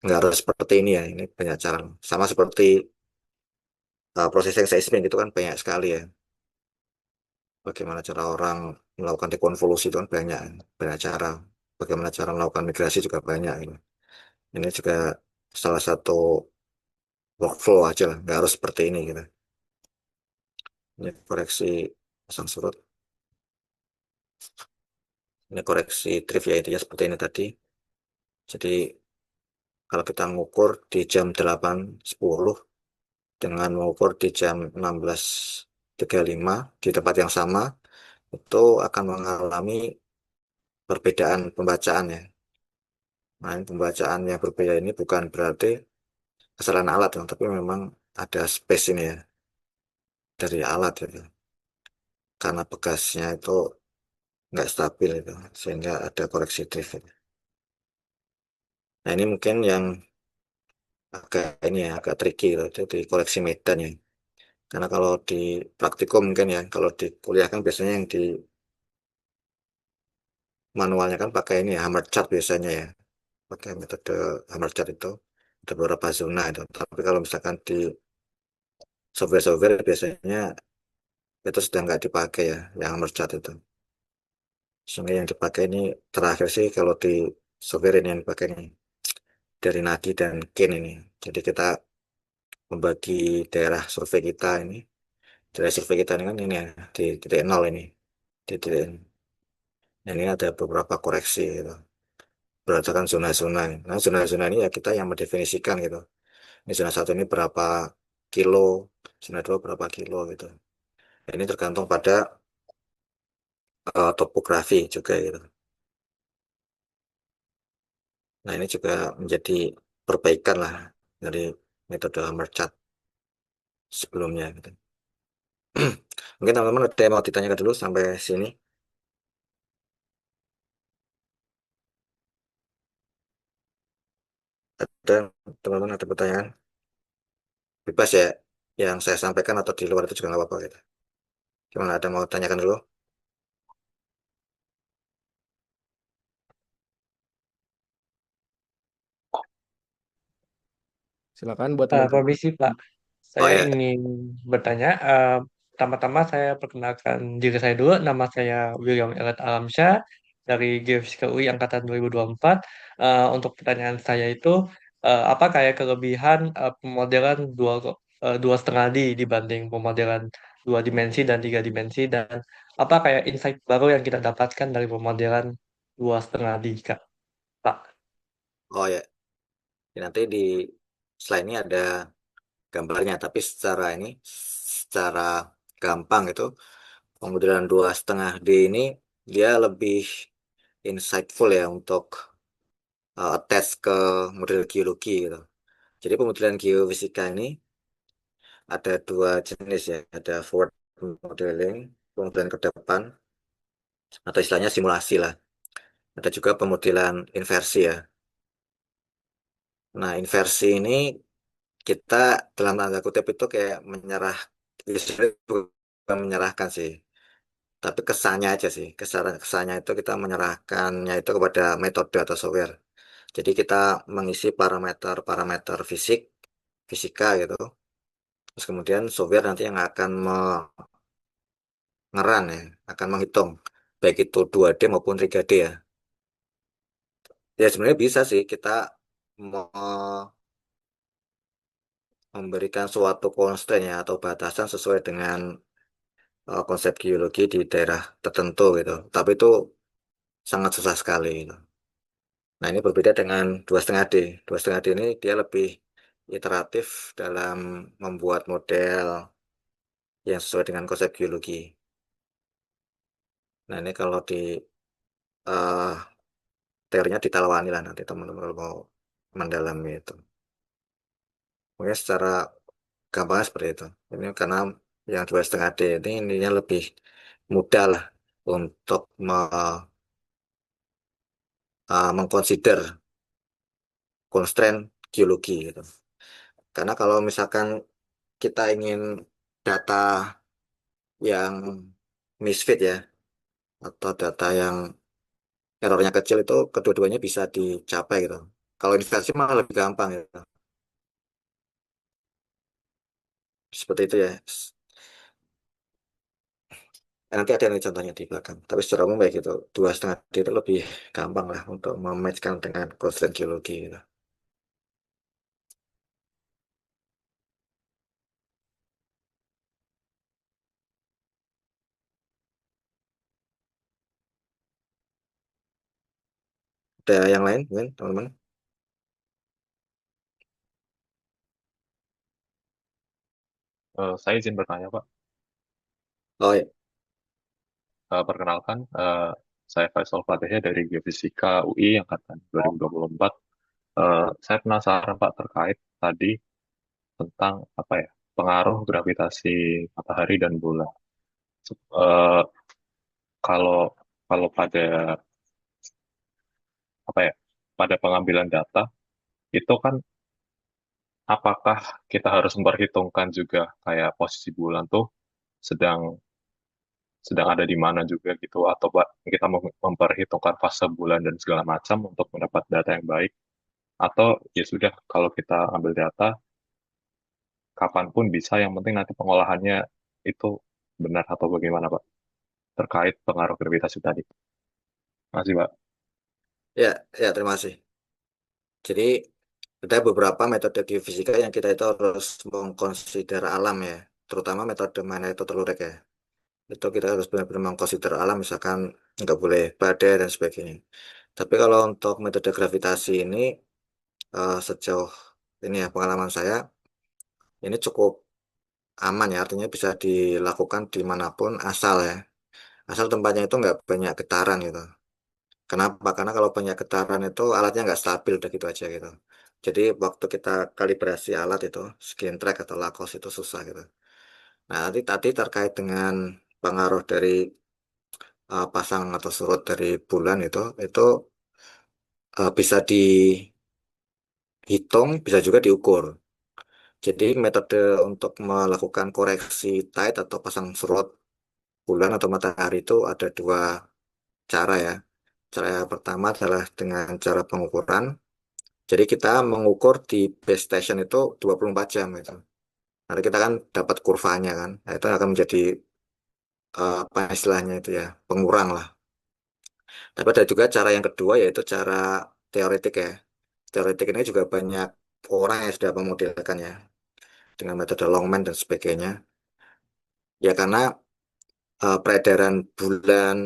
nggak harus seperti ini ya. Ini banyak cara. Sama seperti processing seismik itu kan banyak sekali ya. Bagaimana cara orang melakukan dekonvolusi itu kan banyak, banyak cara. Bagaimana cara melakukan migrasi juga banyak. Ini. Ini juga salah satu workflow aja lah. Nggak harus seperti ini gitu. Ini koreksi pasang surut. Ini koreksi drift ya intinya seperti ini tadi. Jadi kalau kita mengukur di jam 8.10 dengan mengukur di jam 16.35 di tempat yang sama, itu akan mengalami perbedaan pembacaan ya. Nah, ini pembacaan yang berbeda ini bukan berarti kesalahan alat, ya, tapi memang ada space ini ya dari alat itu. Karena pegasnya itu nggak stabil itu, sehingga ada koreksi drift itu. Nah, ini mungkin yang agak ini ya, agak tricky gitu, itu di koreksi medan ya. Karena kalau di praktikum mungkin ya, kalau di kuliah kan biasanya yang di manualnya kan pakai ini ya, hammer chart biasanya ya. Pakai metode hammer chart itu ada beberapa zona itu. Tapi kalau misalkan di software-software biasanya itu sudah nggak dipakai ya, yang hammer chart itu. Sehingga yang dipakai ini terakhir sih kalau di software ini yang dipakai ini dari Nagi dan Ken ini. Jadi kita membagi daerah survei kita ini. Daerah survei kita ini kan ini ya, di titik nol ini. Di titik ini. Dan ini ada beberapa koreksi gitu. Berdasarkan zona-zona. Nah, zona-zona ini ya kita yang mendefinisikan gitu. Ini zona satu ini berapa kilo, zona dua berapa kilo gitu. Ini tergantung pada topografi juga gitu. Nah, ini juga menjadi perbaikan lah dari metode Mercat sebelumnya gitu. Mungkin teman-teman ada yang mau ditanyakan dulu sampai sini. Ada teman-teman ada pertanyaan? Bebas ya, yang saya sampaikan atau di luar itu juga nggak apa-apa gitu. Gimana, ada mau tanyakan dulu? Silakan buat teman-teman. Permisi Pak, Oh saya ya, ingin bertanya. Pertama-tama saya perkenalkan diri saya dulu. Nama saya William Elad Alamsyah dari Geofisika UI Angkatan 2024. Untuk pertanyaan saya itu, apa kayak kelebihan pemodelan dua setengah D dibanding pemodelan dua dimensi dan tiga dimensi, dan apa kayak insight baru yang kita dapatkan dari pemodelan dua setengah D, Kak? Pak. oh ya. Ya, nanti di slide ini ada gambarnya, tapi secara gampang itu pemodelan 2,5D ini dia lebih insightful ya untuk attach ke model geologi gitu. Jadi pemodelan geofisika ini ada dua jenis ya, ada forward modeling, pemodelan ke depan, atau istilahnya simulasi lah. Ada juga pemodelan inversi ya. Nah, inversi ini kita dalam tanda kutip itu kayak menyerah, ya sebenarnya bukan menyerahkan sih, tapi kesannya aja sih, kesannya itu kita menyerahkannya itu kepada metode atau software. Jadi kita mengisi parameter-parameter fisika gitu. Terus kemudian software nanti yang akan mengeran ya, akan menghitung baik itu 2D maupun 3D ya. Ya sebenarnya bisa sih kita memberikan suatu constraint ya atau batasan sesuai dengan konsep geologi di daerah tertentu gitu. Tapi itu sangat susah sekali gitu. Nah, ini berbeda dengan 2,5D. 2,5D ini dia lebih iteratif dalam membuat model yang sesuai dengan konsep geologi. Nah, ini kalau di eh, teorinya ditalawani lah nanti teman-teman kalau mau mendalami itu. Mungkin secara gampang seperti itu. Ini karena yang 2,5D ini ininya lebih mudah lah untuk mengconsider constraint geologi gitu. Karena kalau misalkan kita ingin data yang misfit ya, atau data yang errornya kecil itu kedua-duanya bisa dicapai gitu. Kalau inversi malah lebih gampang gitu. Seperti itu ya. Nanti ada nih contohnya di belakang. Tapi secara umum kayak gitu, 2,5D itu lebih gampang lah untuk mematchkan dengan constraint geologi gitu. Ada yang lain mungkin teman-teman? Saya izin bertanya, Pak. Oh ya, Perkenalkan, saya Faisal Fatihya dari Geofisika UI Angkatan 2024. Saya penasaran, Pak, terkait tadi tentang apa ya, pengaruh gravitasi matahari dan bulan. Eh, kalau kalau pada apa ya, pada pengambilan data itu kan apakah kita harus memperhitungkan juga kayak posisi bulan tuh sedang sedang ada di mana juga gitu, atau Pak, kita memperhitungkan fase bulan dan segala macam untuk mendapat data yang baik, atau ya sudah kalau kita ambil data kapanpun bisa, yang penting nanti pengolahannya itu benar atau bagaimana Pak, terkait pengaruh gravitasi tadi. Masih Pak. ya, ya terima kasih. Jadi ada beberapa metode geofisika yang kita itu harus mengkonsider alam ya, terutama metode mana itu telurek ya. Itu kita harus benar-benar mengkonsider alam, misalkan nggak boleh badai dan sebagainya. Tapi kalau untuk metode gravitasi ini sejauh ini ya pengalaman saya ini cukup aman ya, artinya bisa dilakukan dimanapun asal ya. asal tempatnya itu nggak banyak getaran gitu. Kenapa? Karena kalau banyak getaran itu alatnya nggak stabil udah gitu aja gitu. Jadi waktu kita kalibrasi alat itu, skin track atau lakos itu susah gitu. Nah, nanti tadi terkait dengan pengaruh dari pasang atau surut dari bulan itu bisa dihitung, bisa juga diukur. Jadi metode untuk melakukan koreksi tight atau pasang surut bulan atau matahari itu ada dua cara ya. Cara yang pertama adalah dengan cara pengukuran. Jadi kita mengukur di base station itu 24 jam gitu. Nanti kita kan dapat kurvanya kan. Nah, itu akan menjadi apa istilahnya itu ya, pengurang lah. Tapi ada juga cara yang kedua yaitu cara teoretik ya. Teoretik ini juga banyak orang yang sudah memodelkan ya dengan metode Longman dan sebagainya. Ya karena peredaran bulan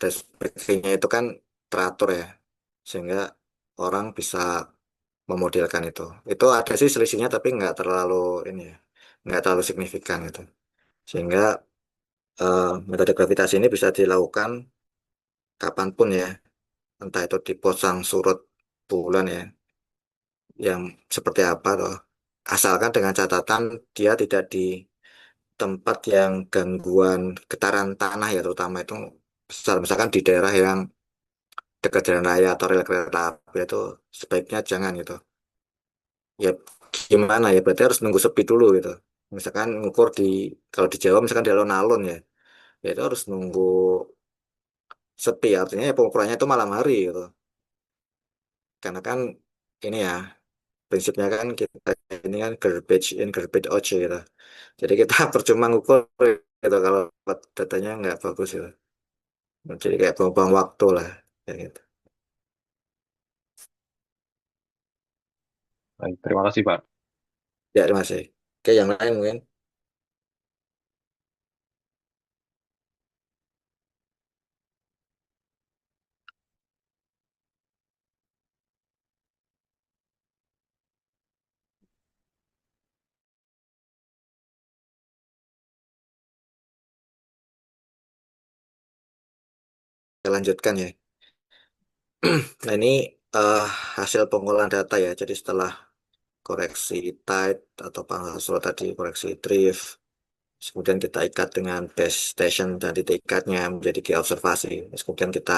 dan sebagainya itu kan teratur ya, sehingga orang bisa memodelkan itu. Itu ada sih selisihnya tapi nggak terlalu ini ya, nggak terlalu signifikan itu. Sehingga metode gravitasi ini bisa dilakukan kapanpun ya, entah itu di posang surut bulan ya, yang seperti apa loh. Asalkan dengan catatan dia tidak di tempat yang gangguan getaran tanah ya terutama itu besar. Misalkan di daerah yang dekat jalan raya atau rel kereta api itu sebaiknya jangan gitu. Ya gimana ya berarti harus nunggu sepi dulu gitu. Misalkan ngukur di kalau di Jawa misalkan di alun-alun ya, ya itu harus nunggu sepi artinya ya pengukurannya itu malam hari gitu. Karena kan ini ya prinsipnya kan kita ini kan garbage in garbage out gitu. Jadi kita percuma ngukur gitu kalau datanya nggak bagus gitu. Jadi kayak buang-buang waktu lah kayak gitu. Baik, terima kasih Pak. Ya terima kasih. Oke yang lain mungkin kita lanjutkan ya. Nah ini eh, hasil pengolahan data ya. Jadi setelah koreksi tight atau pangsul tadi koreksi drift, kemudian kita ikat dengan base station dan titik ikatnya menjadi geobservasi. Terus kemudian kita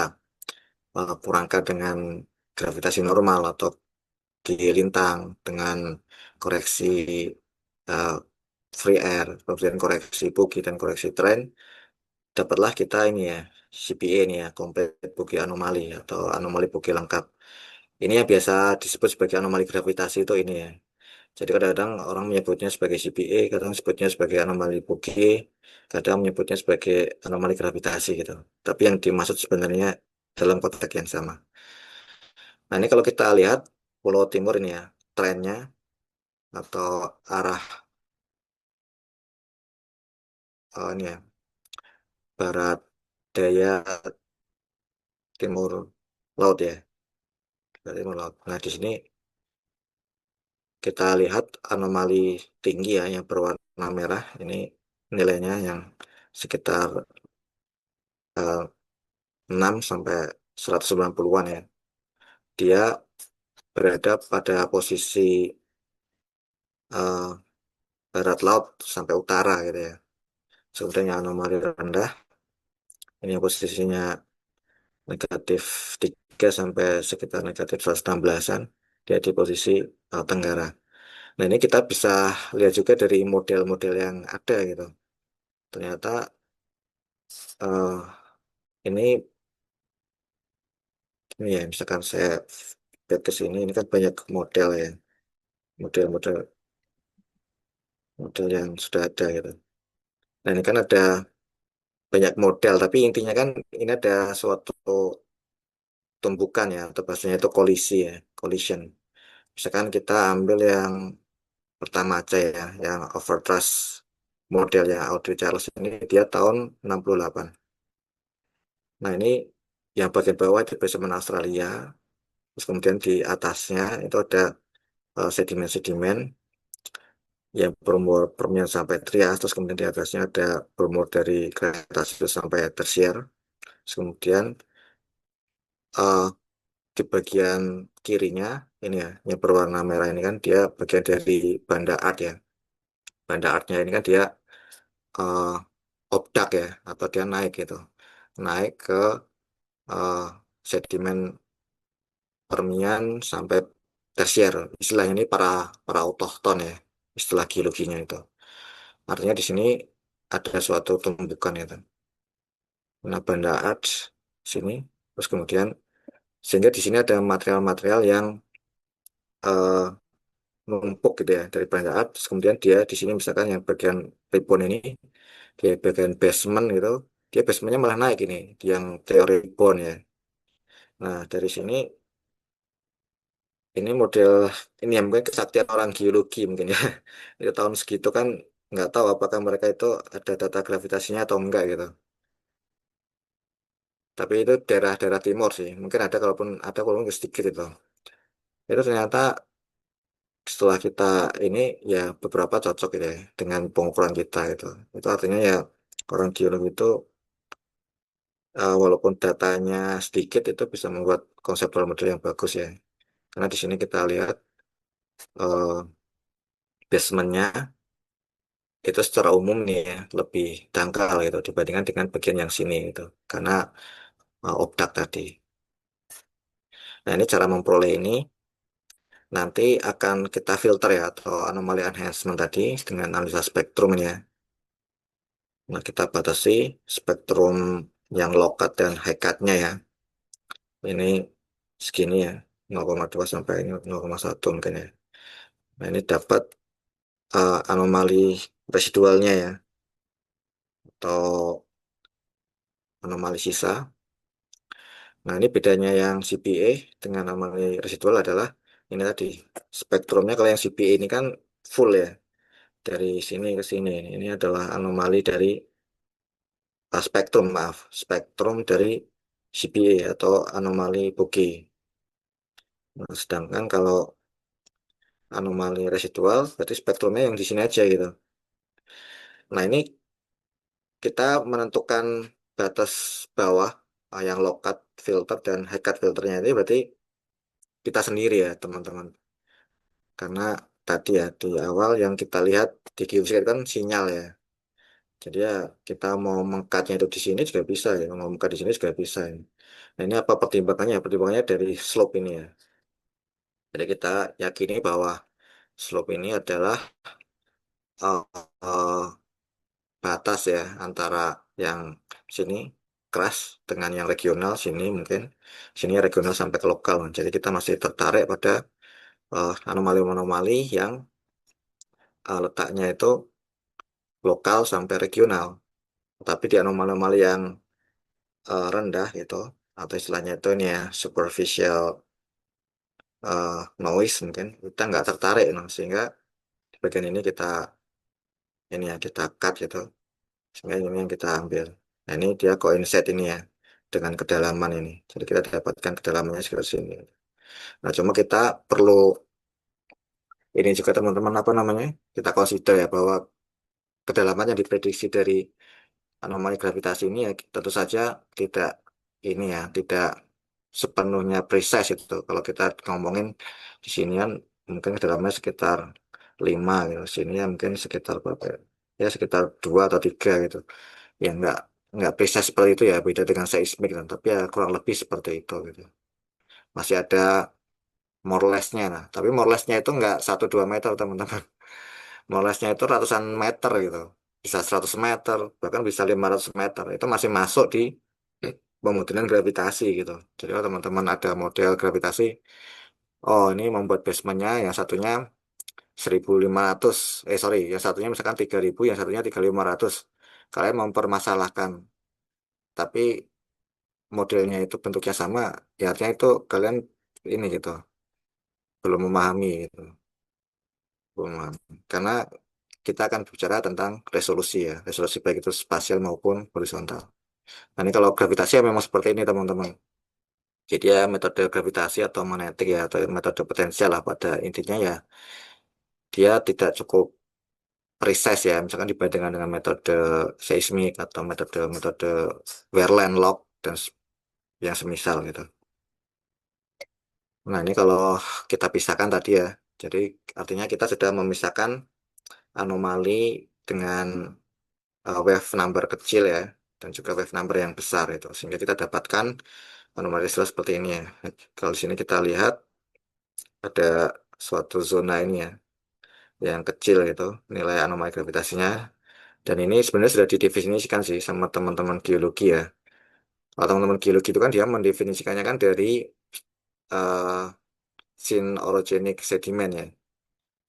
kurangkan dengan gravitasi normal atau di lintang dengan koreksi eh, free air, kemudian koreksi boogie dan koreksi trend, dapatlah kita ini ya CPA ini ya, complete boogie anomali atau anomali boogie lengkap. Ini yang biasa disebut sebagai anomali gravitasi itu ini ya. Jadi kadang-kadang orang menyebutnya sebagai CPA, kadang sebutnya sebagai anomali Boogie, kadang menyebutnya sebagai anomali gravitasi gitu. Tapi yang dimaksud sebenarnya dalam konteks yang sama. Nah ini kalau kita lihat Pulau Timur ini ya, trennya atau arah ini ya, barat daya timur laut ya, barat timur laut. Nah di sini kita lihat anomali tinggi ya yang berwarna merah ini nilainya yang sekitar 6 sampai 190-an ya. Dia berada pada posisi eh, barat laut sampai utara gitu ya. Kemudian yang anomali rendah ini yang posisinya negatif 3 sampai sekitar negatif 116-an. Dia di posisi tenggara. Nah ini kita bisa lihat juga dari model-model yang ada gitu. Ternyata eh, ini ya misalkan saya lihat ke sini ini kan banyak model ya. Model-model model yang sudah ada gitu. Nah ini kan ada banyak model, tapi intinya kan ini ada suatu tumbukan ya, atau bahasanya itu kolisi ya, collision. Misalkan kita ambil yang pertama aja ya, yang overthrust model yang Audrey Charles ini dia tahun 68. Nah ini yang bagian bawah itu basement Australia, terus kemudian di atasnya itu ada sedimen-sedimen ya berumur Permian sampai Trias, terus kemudian di atasnya ada berumur dari Kretasius sampai Tersier. Terus kemudian eh, di bagian kirinya ini ya, yang berwarna merah ini kan dia bagian dari Banda Art ya. Banda Artnya ini kan dia eh, obdak ya, atau dia naik gitu, naik ke eh, sedimen Permian sampai Tersier. Istilahnya ini para para autochton ya, istilah geologinya itu. Artinya di sini ada suatu tumbukan itu. Nah, Banda Art sini, terus kemudian sehingga di sini ada material-material yang eh, numpuk gitu ya dari Banda Art. Terus kemudian dia di sini misalkan yang bagian ribbon ini, di bagian basement gitu, dia basementnya malah naik ini, yang teori ribbon ya. Nah, dari sini ini model ini yang mungkin kesaktian orang geologi mungkin ya. Itu tahun segitu kan nggak tahu apakah mereka itu ada data gravitasinya atau enggak gitu. Tapi itu daerah-daerah timur sih. Mungkin ada kalaupun sedikit itu. Itu ternyata setelah kita ini ya beberapa cocok gitu ya dengan pengukuran kita gitu. Itu artinya ya orang geologi itu walaupun datanya sedikit itu bisa membuat konseptual model yang bagus ya. Karena di sini kita lihat eh, basementnya itu secara umum nih ya lebih dangkal gitu dibandingkan dengan bagian yang sini gitu karena obdak tadi. Nah ini cara memperoleh ini nanti akan kita filter ya atau anomali enhancement tadi dengan analisa spektrum ini ya. Nah kita batasi spektrum yang low cut dan high cut-nya ya. Ini segini ya 0,2 sampai 0,1 mungkin ya. Nah ini dapat anomali residualnya ya atau anomali sisa. Nah, ini bedanya yang CPA dengan anomali residual adalah ini tadi spektrumnya. Kalau yang CPA ini kan full ya dari sini ke sini. Ini adalah anomali dari spektrum, maaf, spektrum dari CPA atau anomali Bokeh. Nah, sedangkan kalau anomali residual berarti spektrumnya yang di sini aja gitu. Nah, ini kita menentukan batas bawah yang low cut filter dan high cut filternya ini berarti kita sendiri ya, teman-teman. Karena tadi ya di awal yang kita lihat di geofisika kan sinyal ya. Jadi ya kita mau mengkatnya itu di sini juga bisa ya, mau mengkat di sini juga bisa ya. Nah ini apa pertimbangannya? Pertimbangannya dari slope ini ya. Jadi kita yakini bahwa slope ini adalah uh, uh, batas ya antara yang sini keras dengan yang regional sini mungkin sini regional sampai ke lokal. Jadi kita masih tertarik pada anomali-anomali yang letaknya itu lokal sampai regional. Tapi di anomali-anomali yang rendah gitu, atau istilahnya itu ini ya superficial noise mungkin kita nggak tertarik, no. Sehingga di bagian ini ini ya kita cut gitu, sehingga ini yang kita ambil. Nah ini dia coincide ini ya dengan kedalaman ini. Jadi kita dapatkan kedalamannya sekitar sini. Nah cuma kita perlu ini juga teman-teman apa namanya kita consider ya bahwa kedalaman yang diprediksi dari anomali gravitasi ini ya tentu saja tidak ini ya tidak sepenuhnya precise itu. Kalau kita ngomongin di sini kan mungkin kedalamannya sekitar 5 gitu. Sini ya mungkin sekitar berapa ya? Ya sekitar 2 atau 3 gitu. Ya nggak precise seperti itu ya, beda dengan seismik kan. Tapi ya kurang lebih seperti itu gitu. Masih ada more less-nya nah. Tapi more less-nya itu nggak 1-2 meter teman-teman. Molesnya itu ratusan meter gitu. Bisa 100 meter, bahkan bisa 500 meter. Itu masih masuk di pemodelan gravitasi gitu. Jadi kalau teman-teman ada model gravitasi, oh ini membuat basementnya yang satunya 1.500, sorry, yang satunya misalkan 3.000, yang satunya 3.500. Kalian mempermasalahkan, tapi modelnya itu bentuknya sama, ya artinya itu kalian ini gitu, belum memahami gitu. Belum memahami. Karena kita akan bicara tentang resolusi ya, resolusi baik itu spasial maupun horizontal. Nah ini kalau gravitasi ya memang seperti ini teman-teman. Jadi ya metode gravitasi atau magnetik ya atau metode potensial lah pada intinya ya dia tidak cukup precise ya, misalkan dibandingkan dengan metode seismik atau metode wear landlock dan yang semisal gitu. Nah, ini kalau kita pisahkan tadi ya, jadi artinya kita sudah memisahkan anomali dengan wave number kecil ya, dan juga wave number yang besar itu, sehingga kita dapatkan anomali istilah seperti ini ya. Kalau di sini kita lihat ada suatu zona ini ya, yang kecil itu, nilai anomali gravitasinya, dan ini sebenarnya sudah didefinisikan sih sama teman-teman geologi ya. Kalau teman-teman geologi itu kan dia mendefinisikannya kan dari uh, sin orogenic sedimen ya.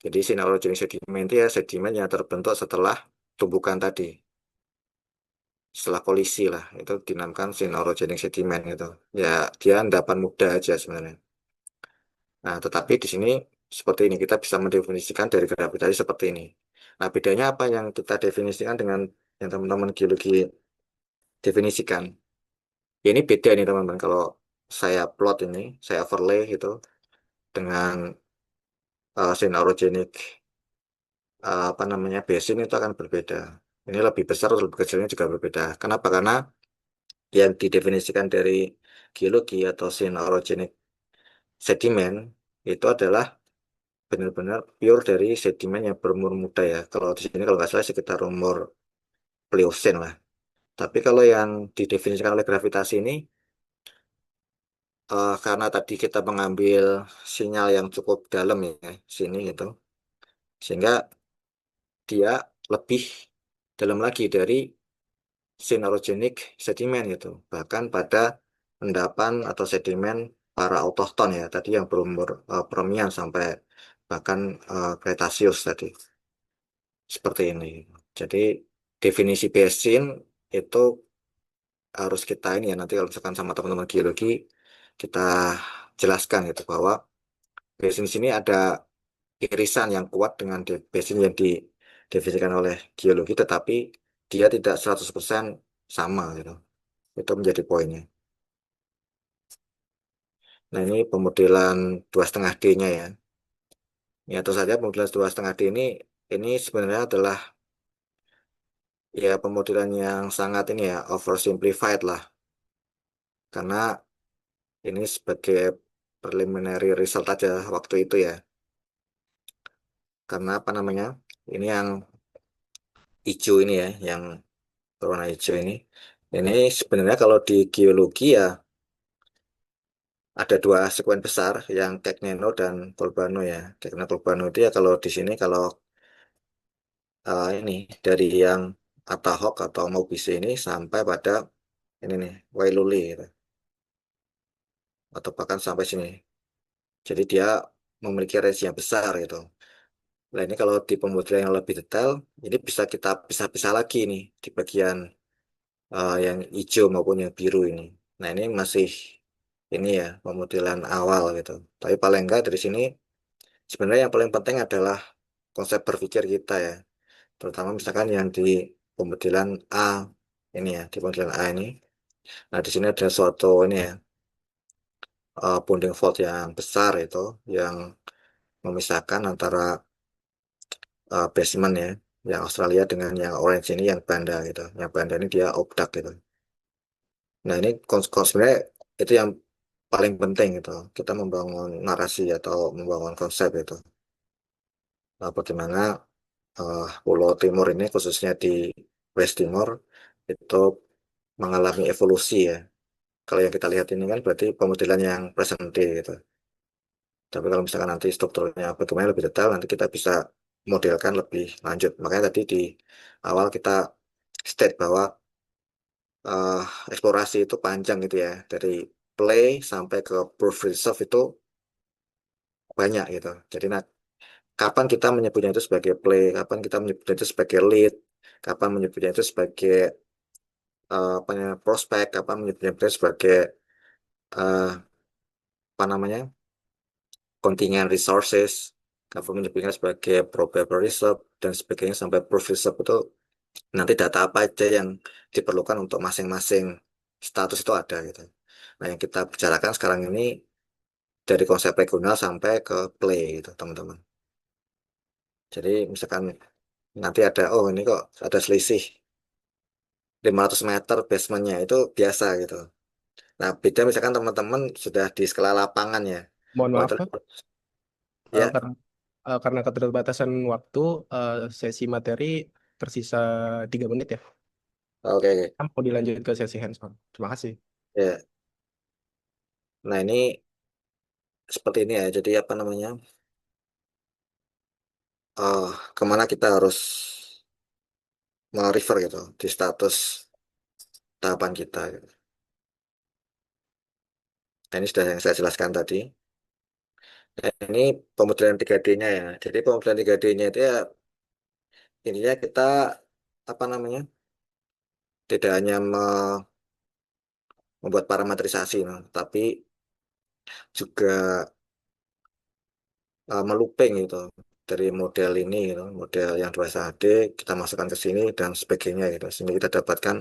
Jadi sin orogenic sedimen itu ya sedimen yang terbentuk setelah tumbukan tadi. Setelah kolisi lah, itu dinamakan sin orogenic sedimen itu. Ya, dia endapan muda aja sebenarnya. Nah, tetapi di sini seperti ini, kita bisa mendefinisikan dari gravitasi seperti ini. Nah, bedanya apa yang kita definisikan dengan yang teman-teman geologi definisikan? Ya, ini beda nih teman-teman. Kalau saya plot ini, saya overlay gitu dengan sin orogenic apa namanya basin itu akan berbeda. Ini lebih besar atau lebih kecilnya juga berbeda. Kenapa? Karena yang didefinisikan dari geologi atau sin orogenic sedimen itu adalah benar-benar pure dari sedimen yang berumur muda ya. Kalau di sini kalau nggak salah sekitar umur Pliocene lah. Tapi kalau yang didefinisikan oleh gravitasi ini karena tadi kita mengambil sinyal yang cukup dalam ya sini gitu, sehingga dia lebih dalam lagi dari sinerogenic sedimen gitu. Bahkan pada endapan atau sedimen para autochton ya, tadi yang berumur Permian sampai bahkan Cretaceous tadi. Seperti ini. Jadi definisi basin itu harus kita ini ya nanti kalau misalkan sama teman-teman geologi kita jelaskan gitu bahwa basin sini ada irisan yang kuat dengan basin yang didefinisikan oleh geologi tetapi dia tidak 100% sama gitu. Itu menjadi poinnya. Nah, ini pemodelan 2,5D-nya ya. Ya, tentu saja pemodelan 2,5D ini sebenarnya adalah ya pemodelan yang sangat ini ya oversimplified lah. Karena ini sebagai preliminary result aja waktu itu ya. Karena apa namanya? Ini yang hijau ini ya, yang berwarna hijau ini. Ini sebenarnya kalau di geologi ya ada dua sekuen besar yang Kegneno dan Kolbano ya. Kegneno Kolbano itu ya kalau di sini kalau ini dari yang Atahok atau Maubise ini sampai pada ini nih Wailuli gitu. Atau bahkan sampai sini. Jadi dia memiliki range yang besar gitu. Nah ini kalau di pemodelan yang lebih detail, ini bisa kita pisah-pisah lagi nih di bagian yang hijau maupun yang biru ini. Nah ini masih ini ya pemodelan awal gitu. Tapi paling enggak dari sini sebenarnya yang paling penting adalah konsep berpikir kita ya. Terutama misalkan yang di pemodelan A ini ya, di pemodelan A ini. Nah di sini ada suatu ini ya bounding fault yang besar itu yang memisahkan antara basement ya, yang Australia dengan yang orange ini yang Banda gitu. Yang Banda ini dia obdak gitu. Nah ini sebenarnya itu yang paling penting gitu. Kita membangun narasi atau membangun konsep itu. Nah, bagaimana Pulau Timur ini khususnya di West Timor itu mengalami evolusi ya. Kalau yang kita lihat ini kan berarti pemodelan yang present day gitu. Tapi kalau misalkan nanti strukturnya bagaimana lebih detail, nanti kita bisa modelkan lebih lanjut. Makanya tadi di awal kita state bahwa eh, eksplorasi itu panjang gitu ya. Dari play sampai ke proof reserve itu banyak gitu. Jadi nah, kapan kita menyebutnya itu sebagai play, kapan kita menyebutnya itu sebagai lead, kapan menyebutnya itu sebagai apa namanya, prospek, kapan menyebutnya itu sebagai apa namanya kontingen resources, kapan menyebutnya sebagai probable reserve dan sebagainya sampai proof reserve itu nanti data apa aja yang diperlukan untuk masing-masing status itu ada gitu. Nah, yang kita bicarakan sekarang ini dari konsep regional sampai ke play gitu, teman-teman. Jadi misalkan nanti ada, oh ini kok ada selisih 500 meter basementnya, itu biasa gitu. Nah, beda misalkan teman-teman sudah di skala lapangan ya. Mohon Oh, maaf, itu Pak. ya, Karena keterbatasan waktu, sesi materi tersisa 3 menit ya. oke, oke. Mau dilanjut ke sesi hands-on. Terima kasih. Ya. Nah, ini seperti ini ya. Jadi apa namanya? eh Kemana kita harus merefer gitu di status tahapan kita gitu. Nah, ini sudah yang saya jelaskan tadi. Nah, ini pemodelan 3D-nya ya. Jadi pemodelan 3D-nya itu ya intinya kita apa namanya? Tidak hanya membuat parametrisasi, no, tapi juga melooping gitu dari model ini gitu, model yang 2D kita masukkan ke sini dan sebagainya gitu. Sehingga kita dapatkan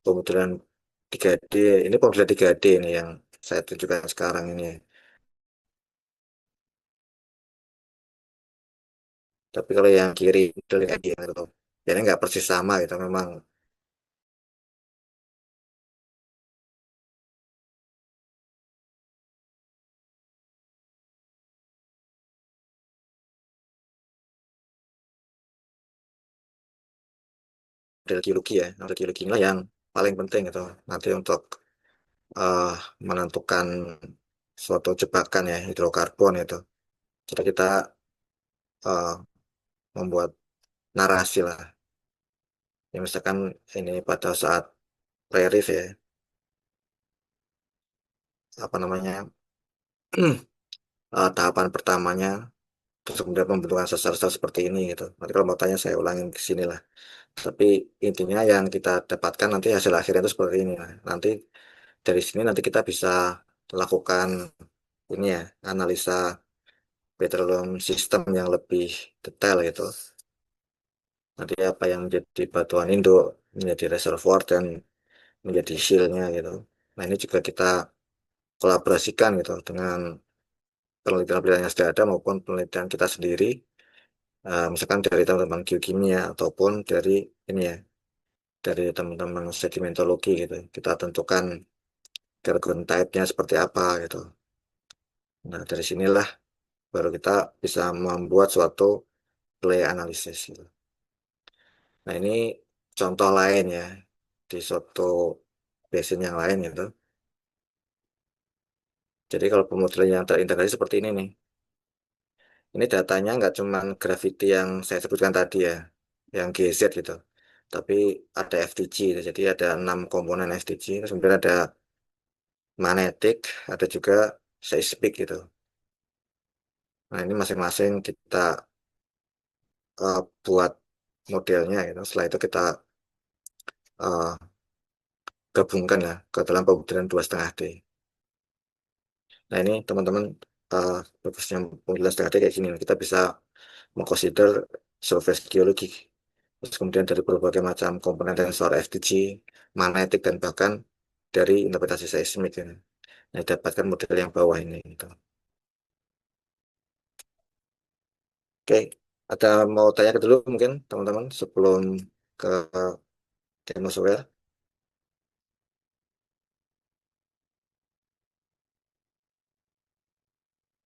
pemodelan 3D. Ini pemodelan 3D ini yang saya tunjukkan sekarang ini. Tapi kalau yang kiri itu kayak gitu. Jadi nggak persis sama gitu. Memang model geologi ya. Model geologi inilah yang paling penting gitu. Nanti untuk eh, menentukan suatu jebakan ya hidrokarbon itu. Jadi kita eh, membuat narasi lah. Ya, misalkan ini pada saat pre-reef ya, apa namanya, tahapan pertamanya, terus kemudian pembentukan sesar-sesar seperti ini gitu. Nanti kalau mau tanya saya ulangin ke sini lah. Tapi intinya yang kita dapatkan nanti hasil akhirnya itu seperti ini lah. Nanti dari sini nanti kita bisa lakukan ini ya, analisa petroleum system yang lebih detail gitu. Nanti apa yang menjadi batuan induk, menjadi reservoir dan menjadi shale-nya gitu. Nah ini juga kita kolaborasikan gitu dengan penelitian-penelitian yang sudah ada maupun penelitian kita sendiri, misalkan dari teman-teman geokimia ataupun dari ini ya, dari teman-teman sedimentologi gitu. Kita tentukan ground type-nya seperti apa gitu. Nah dari sinilah baru kita bisa membuat suatu play analisis gitu. Nah ini contoh lain ya di suatu basin yang lain gitu. Jadi kalau pemodelan yang terintegrasi seperti ini nih. Ini datanya nggak cuman gravity yang saya sebutkan tadi ya, yang GZ gitu. Tapi ada FTG, gitu. Jadi ada 6 komponen FTG, terus kemudian ada magnetic, ada juga seismic gitu. Nah ini masing-masing kita eh, buat modelnya gitu. Setelah itu kita eh, gabungkan ya ke dalam pemodelan 2,5D. Nah ini teman-teman, bagusnya pemodelan 2,5D kayak gini. Kita bisa mengconsider surface geologi. Terus kemudian dari berbagai macam komponen sensor FTG, magnetik, dan bahkan dari interpretasi seismik ini. Nah, dapatkan model yang bawah ini. Gitu. Oke, ada mau tanya ke dulu mungkin teman-teman sebelum ke demo software?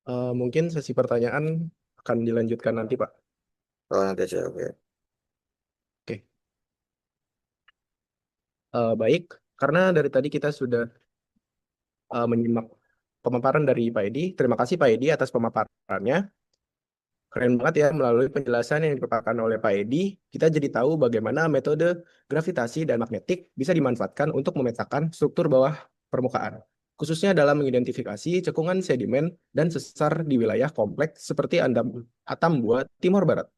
Mungkin sesi pertanyaan akan dilanjutkan nanti, Pak. Oh, nanti aja, oke. Oke. Baik, karena dari tadi kita sudah menyimak pemaparan dari Pak Edi. Terima kasih Pak Edi atas pemaparannya. Keren banget ya, melalui penjelasan yang dipaparkan oleh Pak Edi, kita jadi tahu bagaimana metode gravitasi dan magnetik bisa dimanfaatkan untuk memetakan struktur bawah permukaan, khususnya dalam mengidentifikasi cekungan sedimen dan sesar di wilayah kompleks seperti Atambua, Timor Barat.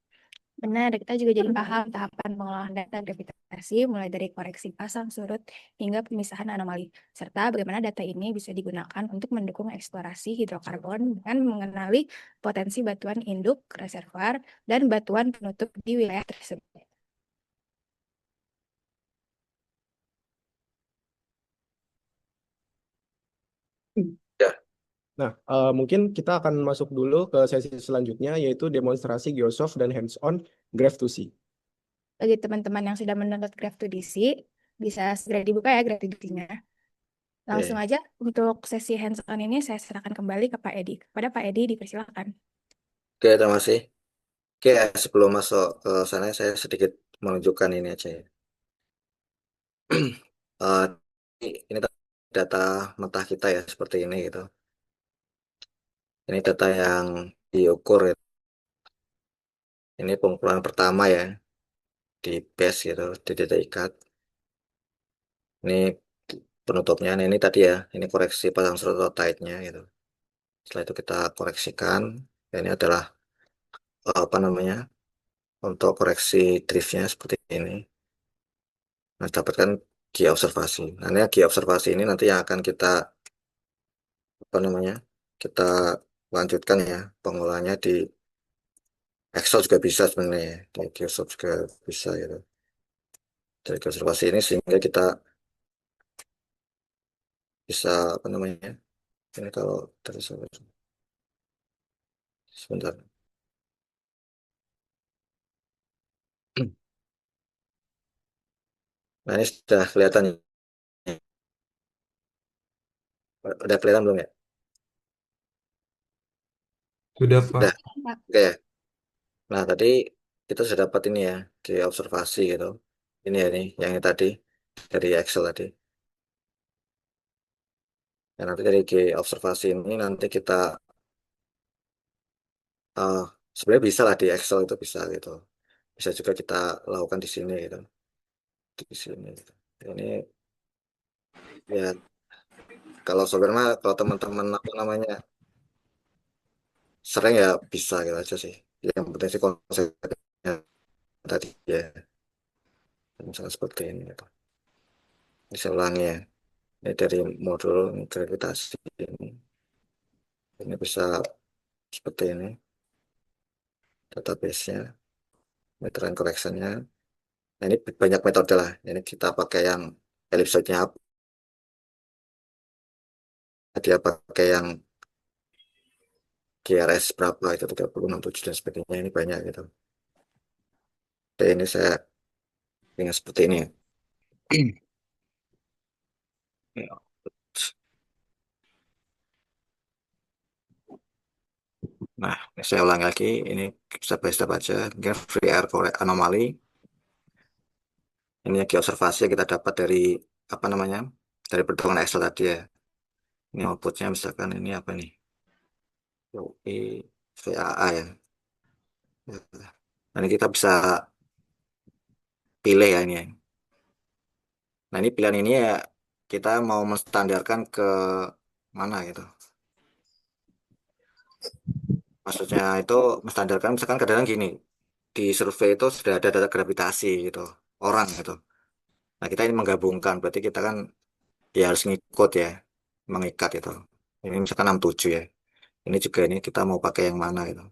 Benar, kita juga jadi paham tahapan pengolahan data gravitasi mulai dari koreksi pasang surut hingga pemisahan anomali, serta bagaimana data ini bisa digunakan untuk mendukung eksplorasi hidrokarbon dengan mengenali potensi batuan induk, reservoir, dan batuan penutup di wilayah tersebut. Ya, Nah, mungkin kita akan masuk dulu ke sesi selanjutnya, yaitu demonstrasi Geosoft dan hands-on Graph2C. Bagi teman-teman yang sudah mendownload Graph2DC, bisa segera dibuka ya Graph2DC-nya. Langsung Oke, aja untuk sesi hands-on ini saya serahkan kembali ke Pak Edi. Kepada Pak Edi dipersilakan. oke, terima kasih. Oke, sebelum masuk ke sana saya sedikit menunjukkan ini aja ya. Eh, ini data mentah kita ya seperti ini gitu. Ini data yang diukur ya. Ini pengumpulan pertama ya di base gitu, di titik ikat. Ini penutupnya. Nah, ini tadi ya, ini koreksi pasang surut atau tight-nya gitu. Setelah itu kita koreksikan. Ya, ini adalah apa namanya untuk koreksi driftnya seperti ini. Nah, dapatkan key observasi. Nah, ini key observasi ini nanti yang akan kita apa namanya kita lanjutkan ya pengolahannya di Excel juga bisa sebenarnya ya. Di Qsoft juga bisa gitu. Dari key observasi ini sehingga kita bisa apa namanya ini kalau dari sebentar. Nah, ini sudah kelihatan ya. Udah kelihatan belum ya? Sudah, Pak. Udah. Oke. Nah, tadi kita sudah dapat ini ya, di observasi gitu. Ini ya nih, yang ini tadi, dari Excel tadi. Ya, nanti dari G observasi ini nanti kita, eh sebenarnya bisa lah di Excel itu bisa gitu. Bisa juga kita lakukan di sini gitu. Di sini gitu. Ini ya, kalau software mah, kalau teman-teman apa namanya, sering ya bisa gitu aja sih. Yang penting sih konsepnya tadi ya, misalnya seperti ini gitu. Bisa ulangi ya. Ini dari modul gravitasi ini. Ini bisa seperti ini database-nya, meteran correction-nya. Nah, ini banyak metode lah. Ini kita pakai yang ellipsoidnya apa, dia pakai yang GRS berapa, itu 30, 67, dan sebagainya. Ini banyak gitu. Oke, ini saya ingin seperti ini. Ya. Nah, ini saya ulangi lagi. Ini step by step aja. Mungkin free air anomaly. Ini yang observasi yang kita dapat dari apa namanya? Dari perhitungan Excel tadi ya. Ini outputnya misalkan ini apa nih? UI VAA ya. Nah, ini kita bisa pilih ya ini ya. Nah, ini pilihan ini ya kita mau menstandarkan ke mana gitu. Maksudnya itu menstandarkan misalkan kadang-kadang gini, di survei itu sudah ada data gravitasi gitu, orang gitu. Nah, kita ini menggabungkan, berarti kita kan ya harus ngikut ya, mengikat itu. Ini misalkan 67 ya. Ini juga ini kita mau pakai yang mana gitu.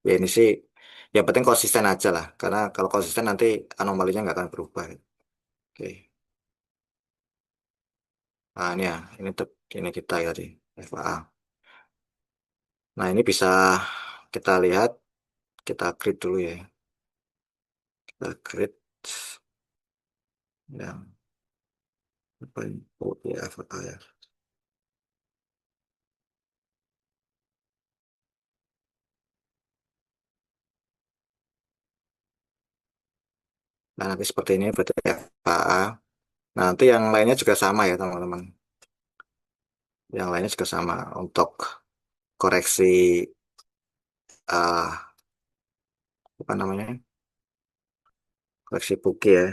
Ya ini sih, yang penting konsisten aja lah. Karena kalau konsisten nanti anomalinya nggak akan berubah gitu. Oke. Nah, ini ya, ini kita ya tadi, FAA. Nah, ini bisa kita lihat, kita create dulu ya. Kita create yang apa ini? Oh, ya, FAA ya. Nah, nanti seperti ini berarti FAA. Nah, nanti yang lainnya juga sama ya, teman-teman. Yang lainnya juga sama untuk koreksi apa namanya? Koreksi buki ya.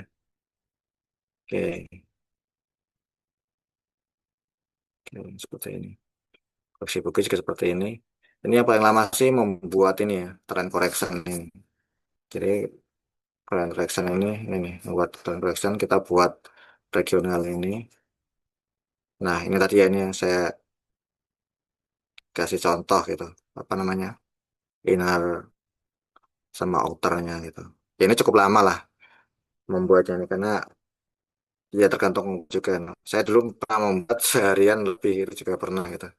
Oke, oke, seperti ini. Koreksi buki juga seperti ini. Ini yang paling lama sih membuat ini ya, trend correction ini. Jadi trend correction ini membuat trend correction kita buat regional ini. Nah, ini tadi ya ini yang saya kasih contoh gitu. Apa namanya? Inner sama outernya gitu. Ya, ini cukup lama lah membuatnya ini karena ya tergantung juga. No. Saya dulu pernah membuat seharian lebih itu juga pernah gitu.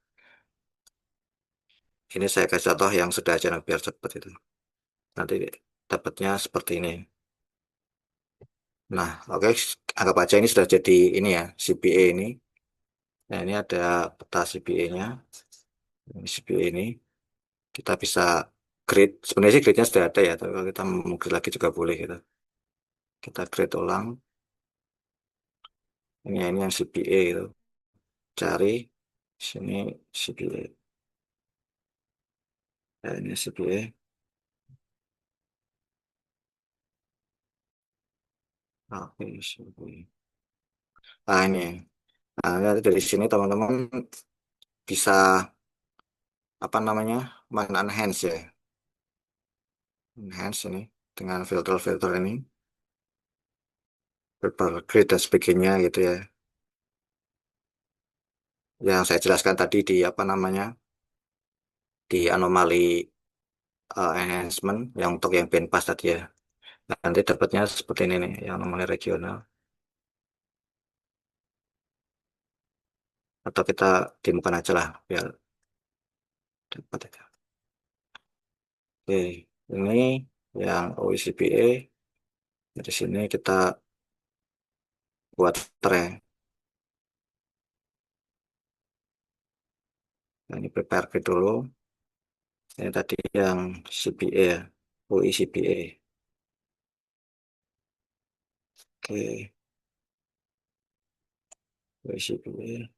Ini saya kasih contoh yang sudah aja biar cepat itu. Nanti dapatnya seperti ini. Nah, oke, anggap aja ini sudah jadi ini ya, CPA ini. Nah, ini ada peta CPA-nya. Ini CPA ini kita bisa grade. Sebenarnya sih grade-nya sudah ada ya, tapi kalau kita mau grade lagi juga boleh gitu. Kita grade ulang. Ini yang CPA gitu. Cari sini CPA. Nah, ini CPA. Oke, CPA. Nah, ini. Nah, nanti dari sini teman-teman bisa apa namanya main enhance ya, enhance ini dengan filter-filter ini, filter grid dan sebagainya gitu ya. Yang saya jelaskan tadi di apa namanya di anomali enhancement yang untuk yang bandpass tadi ya. Nah, nanti dapatnya seperti ini nih, yang anomali regional. Atau kita demokan aja lah biar dapat aja. Oke, ini yang OECPA. Dari sini kita buat tray. Nah, ini prepare grid dulu. Ini tadi yang CPA ya, OECPA. Oke, OECPA.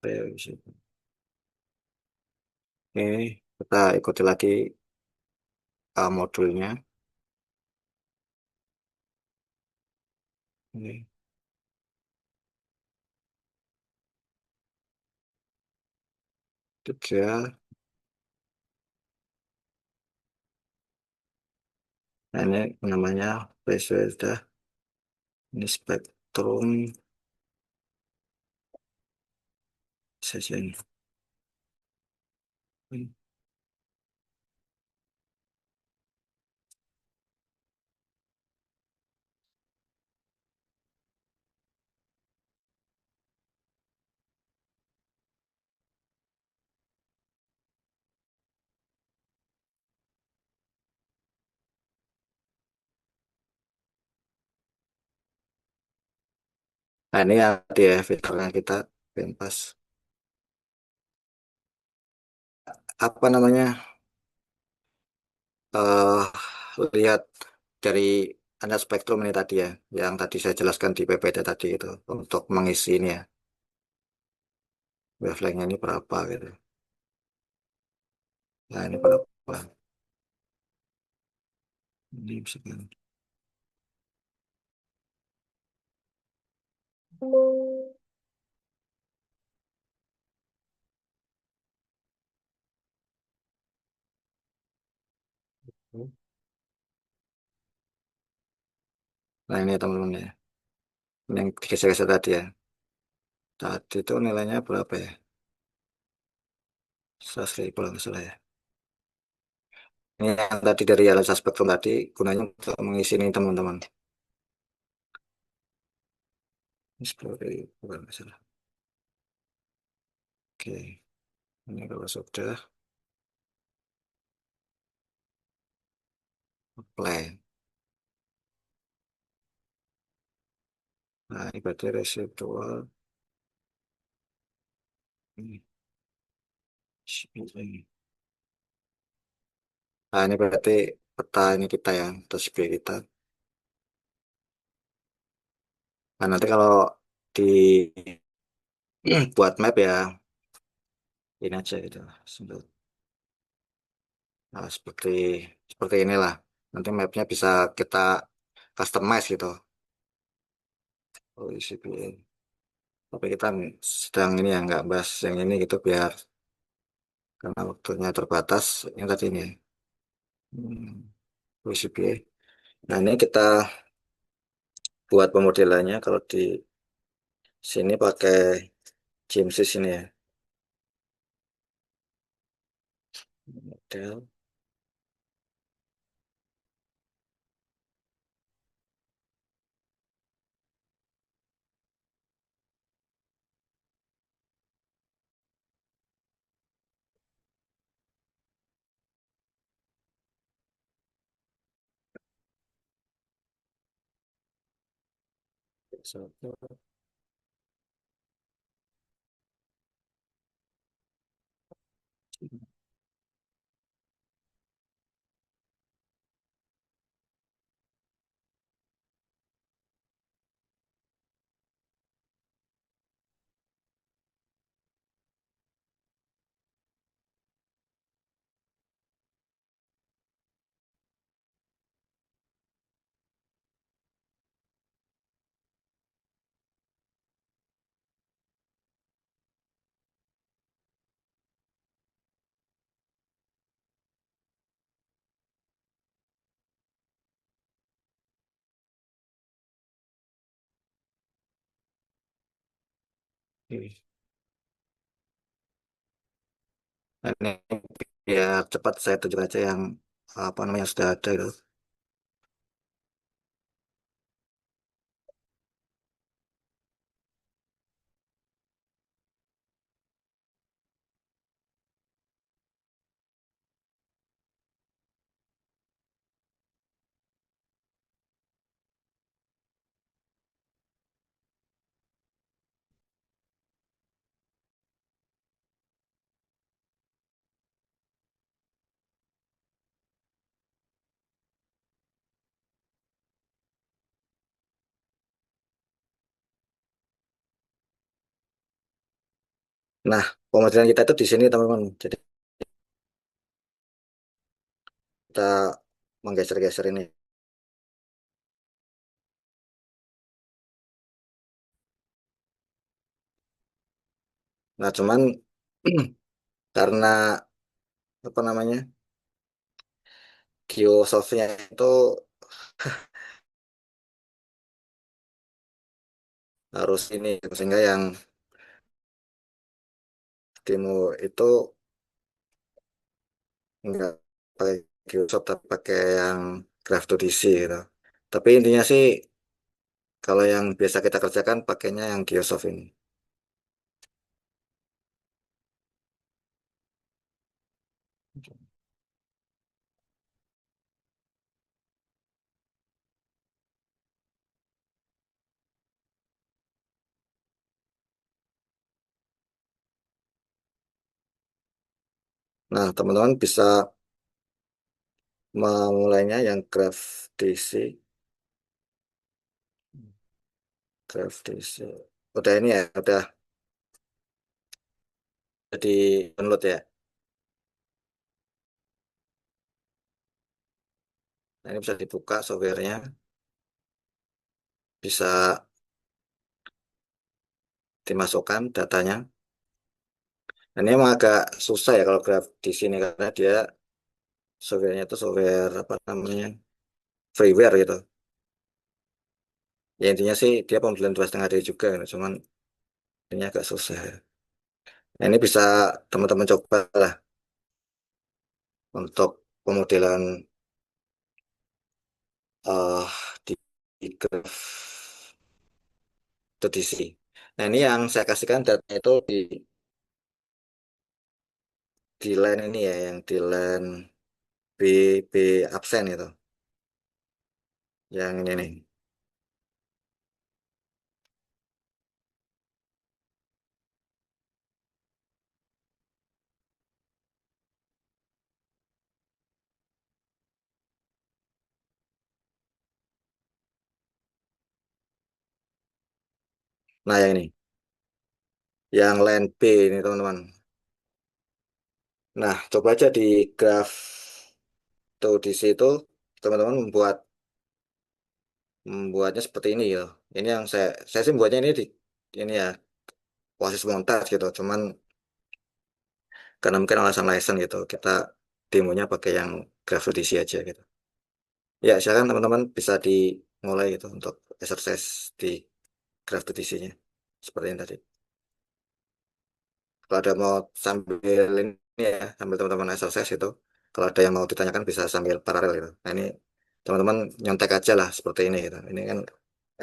OECPA. Oke, kita ikuti lagi modulnya. Ini 3. Nah, ini namanya sudah. Ini spektrum saja ini. Nah, ini ya dia filternya kita pentas. Apa namanya? eh Lihat dari anda spektrum ini tadi ya, yang tadi saya jelaskan di PPT tadi itu untuk mengisi ini ya, wavelength ini berapa gitu. Nah, ini berapa? Ini misalkan. Nah, ini ya teman-teman ya. Ini yang digeser-geser tadi ya. Tadi itu nilainya berapa ya? 100.000 kalau nggak salah ya. Ini yang tadi dari analisa spektrum tadi gunanya untuk mengisi ini teman-teman. Ini 10.000 kalau nggak salah. Oke, ini kalau sudah apply. Nah, ini berarti residual. Ini, ini. Nah, ini berarti peta ini kita ya, terus B kita. Nah, nanti kalau dibuat map ya, ini aja gitu. Nah, seperti inilah. Nanti mapnya bisa kita customize gitu. Oh, CPA. Tapi kita sedang ini ya nggak bahas yang ini gitu biar karena waktunya terbatas. Yang tadi ini. CPA. Nah, ini kita buat pemodelannya kalau di sini pakai Genesis ini ya. Model. Nah, ini biar cepat saya tunjuk aja yang apa namanya sudah ada itu. Nah, pemodelan kita itu di sini teman-teman. Jadi kita menggeser-geser ini. Nah, cuman karena apa namanya Kiosoftnya itu harus ini, sehingga yang demo itu nggak pakai Kiosoft tapi pakai yang Graph2DC gitu. Tapi intinya sih kalau yang biasa kita kerjakan pakainya yang Kiosoft ini. Nah, teman-teman bisa memulainya yang Graph2DC. Graph2DC. Udah ini ya, udah di download ya. Nah, ini bisa dibuka softwarenya, bisa dimasukkan datanya. Dan ini emang agak susah ya kalau graf di sini karena dia softwarenya itu software apa namanya freeware gitu. Ya intinya sih dia pembelian 2,5D juga, gitu. Cuman ini agak susah. Nah, ini bisa teman-teman coba lah untuk pemodelan eh di, di graf itu di sini. Nah ini yang saya kasihkan data itu di line ini ya, yang di line B, B absen itu, yang ini nih. Nah yang ini, yang line B ini teman-teman. Nah coba aja di graf tuh di situ teman-teman membuatnya seperti ini ya. Ini yang saya sih membuatnya ini di ini ya proses montage gitu. Cuman karena mungkin alasan license gitu, kita demonya pakai yang graf DC aja gitu. Ya silakan teman-teman bisa dimulai gitu untuk exercise di graf DC-nya seperti yang tadi. Kalau ada mau sambil ini ya, sambil teman-teman exercise itu, kalau ada yang mau ditanyakan bisa sambil paralel gitu. Nah ini teman-teman nyontek aja lah seperti ini gitu. Ini kan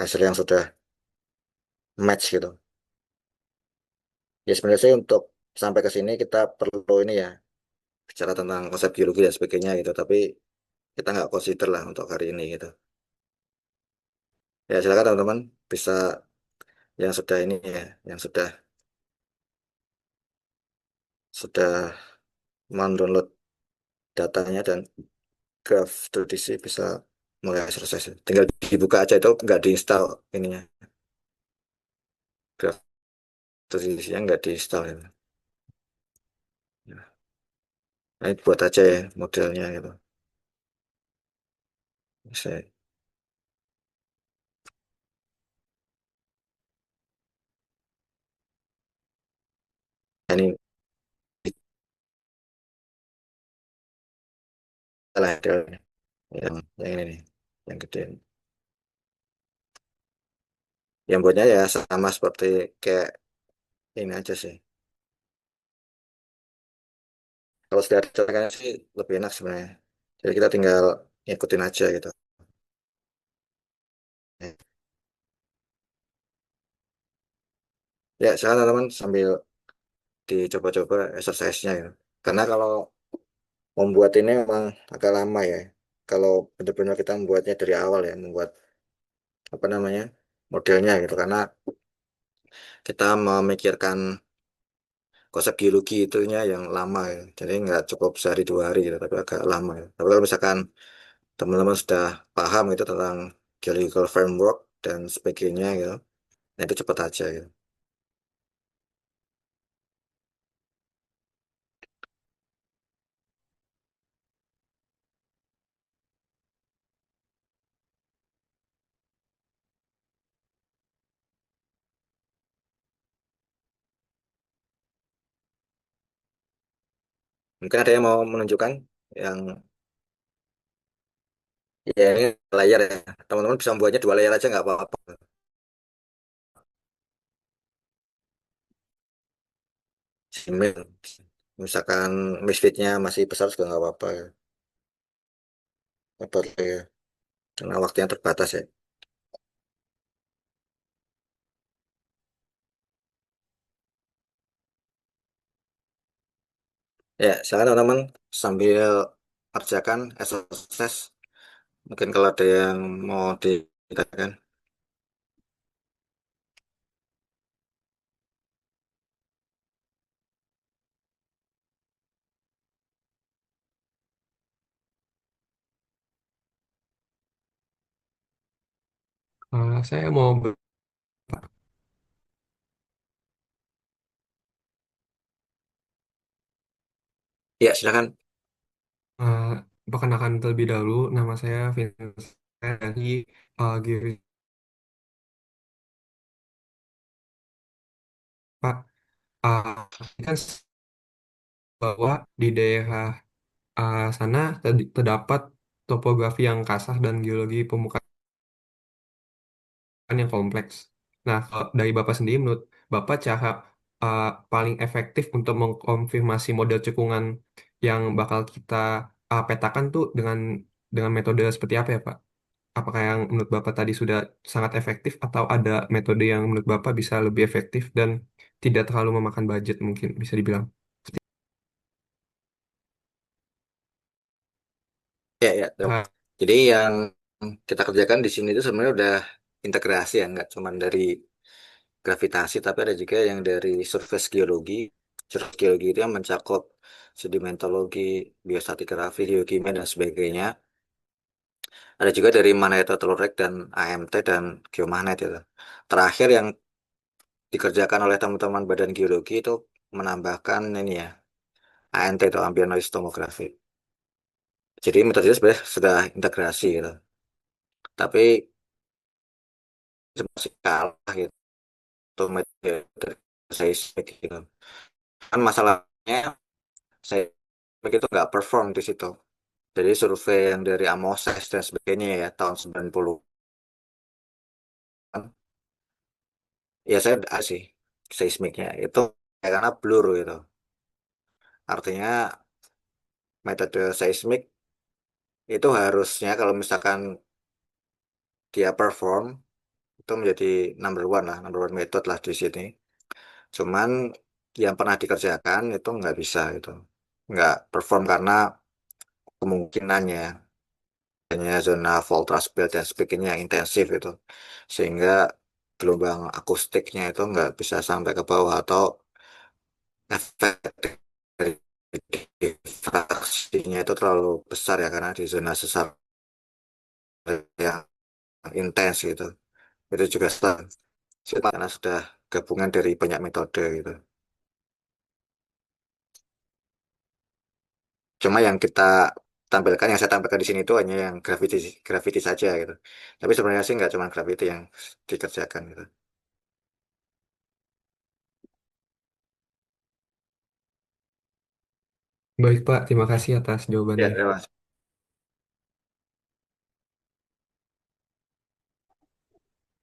hasil yang sudah match gitu. Ya sebenarnya sih untuk sampai ke sini kita perlu ini ya, bicara tentang konsep biologi dan sebagainya gitu. Tapi kita nggak consider lah untuk hari ini gitu. Ya silakan teman-teman bisa yang sudah ini ya, yang sudah mendownload datanya dan graph 2DC bisa mulai akses. Tinggal dibuka aja itu nggak diinstal ininya. Graph 2DC-nya nggak diinstal ya. Nah, ini buat aja ya modelnya gitu. Saya ini salah modelnya. Yang ini nih, yang gede. Yang buatnya ya sama seperti kayak ini aja sih. Kalau sudah ada caranya sih lebih enak sebenarnya. Jadi kita tinggal ngikutin aja gitu. Ya, sekarang teman-teman sambil dicoba-coba exercise-nya ya. Karena kalau membuat ini memang agak lama ya. Kalau benar-benar kita membuatnya dari awal ya, membuat apa namanya modelnya gitu. Karena kita memikirkan konsep geologi itunya yang lama ya. Jadi nggak cukup sehari 2 hari gitu, tapi agak lama ya. Tapi kalau misalkan teman-teman sudah paham itu tentang geological framework dan sebagainya gitu, nah itu cepat aja gitu. Mungkin ada yang mau menunjukkan yang ya ini layar ya. Teman-teman bisa membuatnya 2 layar aja nggak apa-apa. Simil. Misalkan misfitnya masih besar juga nggak apa-apa ya. Apa ya? Karena waktunya terbatas ya. Ya, silakan teman-teman sambil kerjakan exercise. Mungkin kalau ada yang mau ditanyakan. Saya mau Ya, silakan. eh, perkenalkan terlebih dahulu, nama saya Vincent dari Giri Pak. Ini kan bahwa di daerah sana terdapat topografi yang kasar dan geologi permukaan yang kompleks. Nah, kalau dari Bapak sendiri, menurut Bapak cara uh, paling efektif untuk mengkonfirmasi model cekungan yang bakal kita petakan tuh dengan metode seperti apa ya, Pak? Apakah yang menurut Bapak tadi sudah sangat efektif atau ada metode yang menurut Bapak bisa lebih efektif dan tidak terlalu memakan budget mungkin bisa dibilang? Ya, ya. Ah, Jadi yang kita kerjakan di sini itu sebenarnya udah integrasi ya, nggak cuma dari gravitasi, tapi ada juga yang dari surface geologi. Surface geologi itu yang mencakup sedimentologi, biostratigrafi, geokimia, dan sebagainya. Ada juga dari magnetotellurek dan AMT dan geomagnet itu. Terakhir yang dikerjakan oleh teman-teman badan geologi itu menambahkan ini ya, ANT itu ambient noise tomography. Jadi metode itu sebenarnya sudah integrasi gitu. Tapi masih kalah gitu metode seismik gitu. Kan masalahnya seismik itu nggak perform di situ. Jadi survei yang dari Amoses dan sebagainya ya tahun 90 kan, ya saya ada sih seismiknya itu kayak karena blur gitu. Artinya metode seismik itu harusnya kalau misalkan dia perform itu menjadi number one method lah di sini. Cuman yang pernah dikerjakan itu nggak bisa gitu, nggak perform karena kemungkinannya. adanya zona voltage belt dan sebagainya yang intensif itu, sehingga gelombang akustiknya itu nggak bisa sampai ke bawah atau efek dari diffraksinya itu terlalu besar ya karena di zona sesar yang intens gitu. Itu juga karena sudah gabungan dari banyak metode gitu. Cuma yang kita tampilkan, yang saya tampilkan di sini itu hanya yang gravity saja gitu. Tapi sebenarnya sih nggak cuma gravity yang dikerjakan gitu. Baik Pak, terima kasih atas Ya, jawabannya. terima kasih.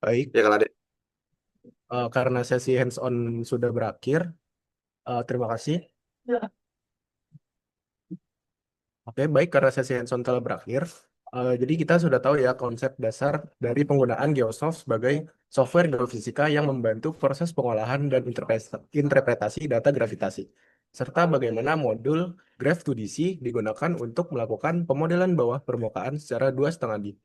Baik, Ya kalau ada karena sesi hands-on sudah berakhir, terima kasih. Oke, baik karena sesi hands-on telah berakhir. Jadi kita sudah tahu ya konsep dasar dari penggunaan Geosoft sebagai software geofisika yang membantu proses pengolahan dan interpretasi data gravitasi, serta bagaimana modul Graph2DC digunakan untuk melakukan pemodelan bawah permukaan secara 2,5D.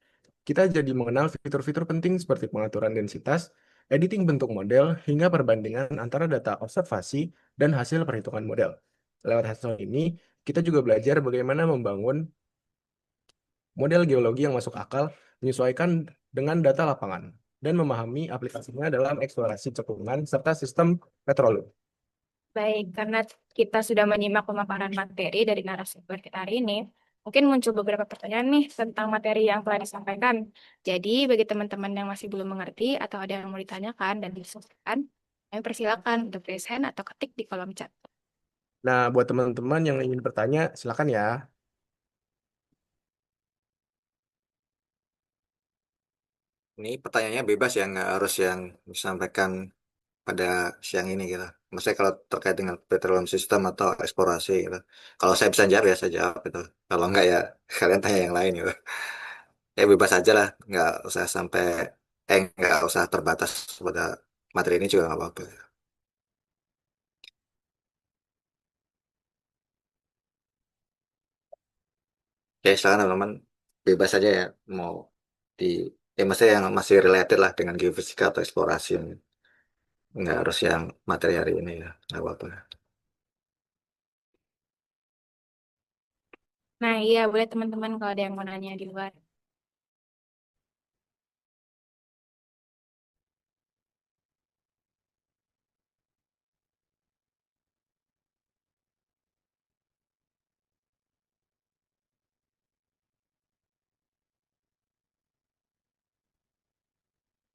Kita jadi mengenal fitur-fitur penting seperti pengaturan densitas, editing bentuk model, hingga perbandingan antara data observasi dan hasil perhitungan model. Lewat hasil ini, kita juga belajar bagaimana membangun model geologi yang masuk akal, menyesuaikan dengan data lapangan, dan memahami aplikasinya dalam eksplorasi cekungan serta sistem petroleum. Baik, karena kita sudah menyimak pemaparan materi dari narasumber kita hari ini, mungkin muncul beberapa pertanyaan nih tentang materi yang telah disampaikan. Jadi, bagi teman-teman yang masih belum mengerti atau ada yang mau ditanyakan dan didiskusikan, kami persilakan untuk raise hand atau ketik di kolom chat. Nah, buat teman-teman yang ingin bertanya, silakan ya. ini pertanyaannya bebas ya, nggak harus yang disampaikan pada siang ini gitu. Maksudnya kalau terkait dengan petroleum system atau eksplorasi gitu. Kalau saya bisa jawab ya saya jawab gitu. Kalau enggak ya kalian tanya yang lain gitu. Ya bebas aja lah, nggak usah sampai nggak usah terbatas pada materi ini juga nggak apa-apa. Oke, silakan teman-teman bebas aja ya mau di maksudnya yang masih related lah dengan geofisika atau eksplorasi ini. Nggak harus yang materi hari ini ya, nggak apa-apa. Nah, iya boleh teman-teman kalau ada yang mau nanya di luar.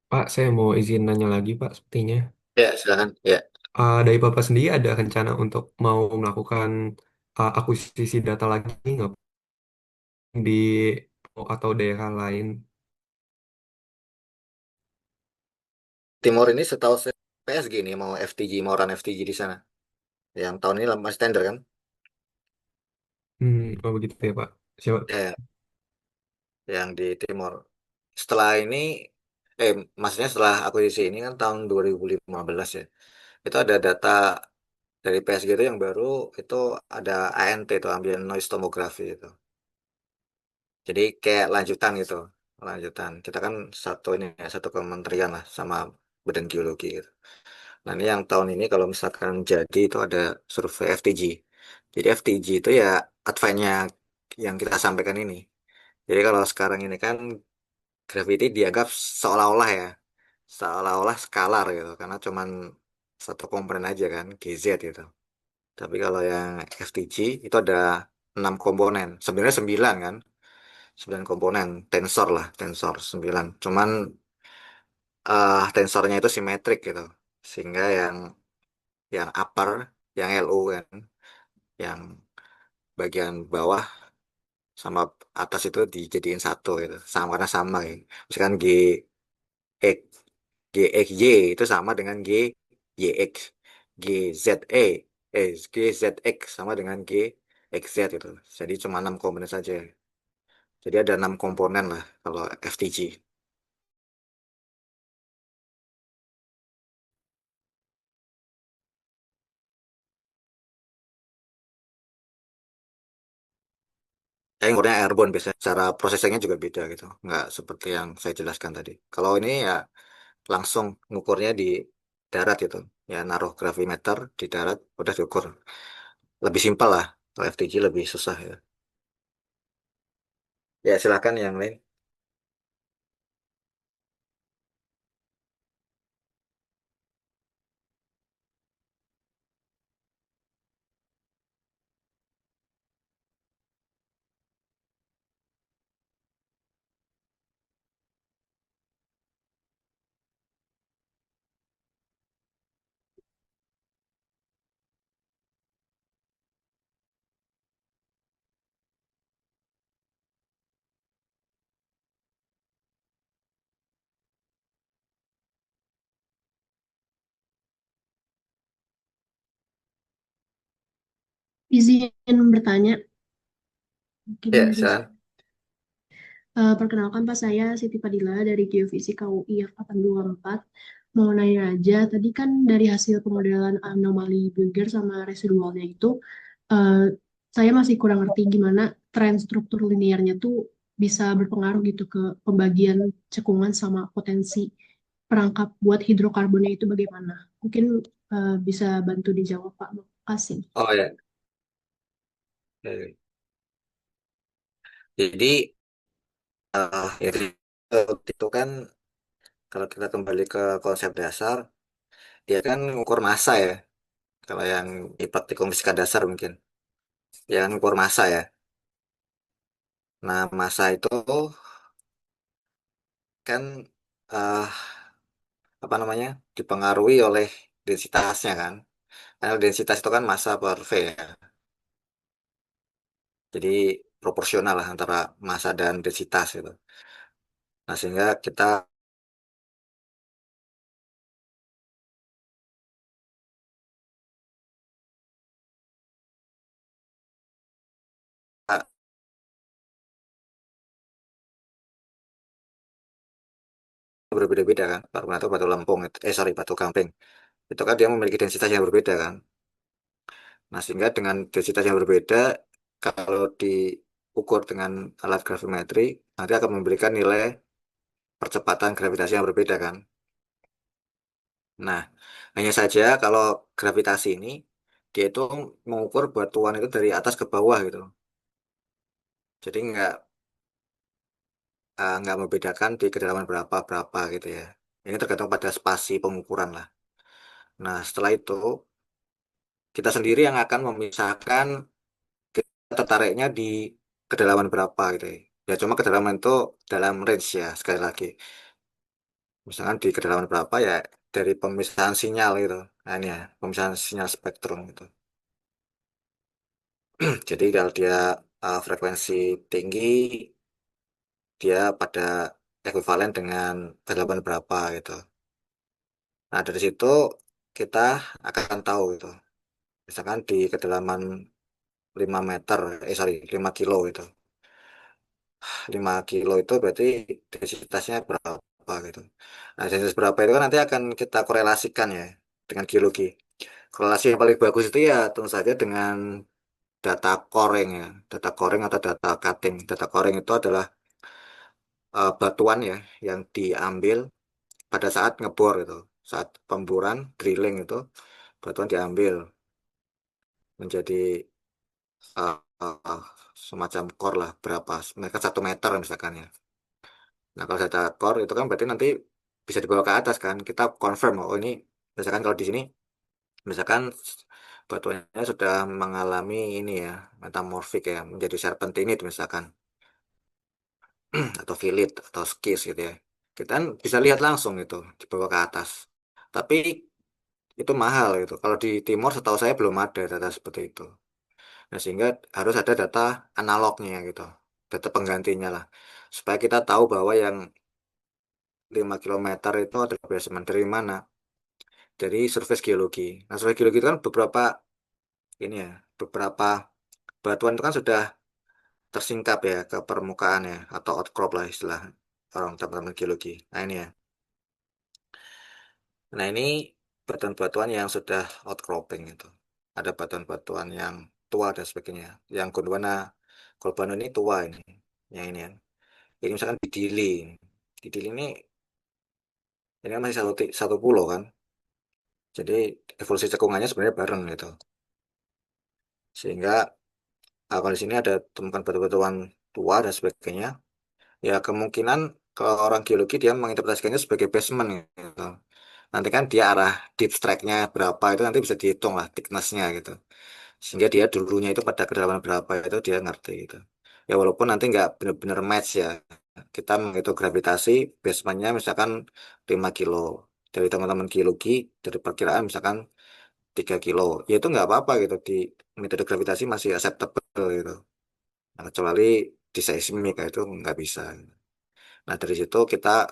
Pak, saya mau izin nanya lagi Pak, sepertinya. Ya, silakan. Ya. Dari Bapak sendiri ada rencana untuk mau melakukan akuisisi data lagi nggak di atau daerah lain? Timor ini setahu saya PSG nih mau FTG, mau run FTG di sana. Yang tahun ini masih tender kan? Oh begitu ya Pak. Siapa? Ya, yang di Timor. Setelah ini, maksudnya setelah akuisisi ini kan tahun 2015 ya. Itu ada data dari PSG itu yang baru itu ada ANT itu ambient noise tomography itu. Jadi kayak lanjutan gitu, lanjutan. Kita kan satu ini ya, satu kementerian lah sama Badan Geologi gitu. Nah ini yang tahun ini kalau misalkan jadi itu ada survei FTG. Jadi FTG itu ya advance-nya yang kita sampaikan ini. Jadi kalau sekarang ini kan gravity dianggap seolah-olah ya, seolah-olah skalar gitu, karena cuman satu komponen aja kan, GZ gitu. Tapi kalau yang FTG itu ada 6 komponen, sebenarnya 9 kan, 9 komponen, tensor lah, tensor 9. Cuman tensornya itu simetrik gitu, sehingga yang upper, yang LU kan, yang bagian bawah sama atas itu dijadiin satu gitu, sama karena sama ya. Misalkan X GXY itu sama dengan GYX, GZE, GZX sama dengan GXZ itu. Jadi cuma 6 komponen saja. Jadi ada 6 komponen lah kalau FTG. ngukurnya airborne biasanya. Cara prosesingnya juga beda gitu. Nggak seperti yang saya jelaskan tadi. Kalau ini ya langsung ngukurnya di darat gitu. Ya naruh gravimeter di darat, udah diukur. Lebih simpel lah. Kalau FTG lebih susah ya. Ya silakan yang lain. Izin bertanya, mungkin Ya, bisa. silakan. Perkenalkan Pak, saya Siti Fadila dari Geofisika UI Angkatan 24. Mau nanya aja, tadi kan dari hasil pemodelan anomali Brugger sama residualnya itu, eh, saya masih kurang ngerti gimana tren struktur linearnya tuh bisa berpengaruh gitu ke pembagian cekungan sama potensi perangkap buat hidrokarbonnya itu bagaimana. Mungkin bisa bantu dijawab Pak. Makasih. Oh ya. Ya. Jadi jadi itu kan kalau kita kembali ke konsep dasar, dia kan ukur massa ya. Kalau yang di praktikum fisika dasar mungkin, ya kan ukur massa ya. Nah, massa itu kan eh, apa namanya dipengaruhi oleh densitasnya kan. Karena densitas itu kan massa per V ya. Jadi proporsional lah antara massa dan densitas itu. Nah, sehingga kita berbeda-beda kan. Batu batu lempung, sorry, batu gamping. Itu kan dia memiliki densitas yang berbeda kan. Nah, sehingga dengan densitas yang berbeda, kalau diukur dengan alat gravimetri, nanti akan memberikan nilai percepatan gravitasi yang berbeda kan. Nah, hanya saja kalau gravitasi ini, dia itu mengukur batuan itu dari atas ke bawah gitu. Jadi nggak membedakan di kedalaman berapa gitu ya. Ini tergantung pada spasi pengukuran lah. Nah, setelah itu kita sendiri yang akan memisahkan kita tertariknya di kedalaman berapa gitu ya. Ya cuma kedalaman itu dalam range ya sekali lagi. Misalkan di kedalaman berapa ya dari pemisahan sinyal gitu. Nah ini ya pemisahan sinyal spektrum gitu. Jadi kalau dia frekuensi tinggi dia pada ekuivalen dengan kedalaman berapa gitu. Nah dari situ kita akan tahu gitu. Misalkan di kedalaman 5 meter, sorry 5 kilo gitu. 5 kilo itu berarti densitasnya berapa gitu. Nah, densitas berapa itu kan nanti akan kita korelasikan ya dengan geologi. Korelasi yang paling bagus itu ya tentu saja dengan data coring ya. Data coring atau data cutting. Data coring itu adalah batuan ya yang diambil pada saat ngebor itu. Saat pemburan, drilling itu, batuan diambil menjadi uh, uh, semacam core lah berapa mereka 1 meter misalkan ya. Nah, kalau data core itu kan berarti nanti bisa dibawa ke atas kan. Kita confirm, oh ini, misalkan kalau di sini, misalkan batuannya sudah mengalami ini ya, metamorfik ya, menjadi serpentinit misalkan, atau filit, atau skis gitu ya. Kita kan bisa lihat langsung itu, dibawa ke atas. Tapi itu mahal gitu. Kalau di Timor setahu saya belum ada data seperti itu. Nah, sehingga harus ada data analognya gitu, data penggantinya lah. Supaya kita tahu bahwa yang 5 kilometer itu adalah basement dari mana? Dari survei geologi. Nah, survei geologi itu kan beberapa ini ya, beberapa batuan itu kan sudah tersingkap ya ke permukaan ya atau outcrop lah istilah orang teman-teman geologi. Nah, ini ya. Nah, ini batuan-batuan yang sudah outcropping itu. Ada batuan-batuan yang tua dan sebagainya. Yang Gondwana Kalau Bano ini tua ini, yang ini kan. Ini misalkan di Dili. Di Dili ini kan masih satu pulau kan. Jadi evolusi cekungannya sebenarnya bareng gitu. Sehingga kalau di sini ada temukan batu-batuan tua dan sebagainya, ya kemungkinan kalau orang geologi dia menginterpretasikannya sebagai basement gitu. Nanti kan dia arah deep strike-nya berapa itu nanti bisa dihitung lah thickness-nya gitu. Sehingga dia dulunya itu pada kedalaman berapa itu dia ngerti gitu. Ya walaupun nanti nggak benar-benar match ya. Kita menghitung gravitasi basement-nya misalkan 5 kilo. Dari teman-teman geologi, dari perkiraan misalkan 3 kilo. Ya itu nggak apa-apa gitu. Di metode gravitasi masih acceptable gitu. Nah, kecuali di seismik itu nggak bisa. Nah dari situ kita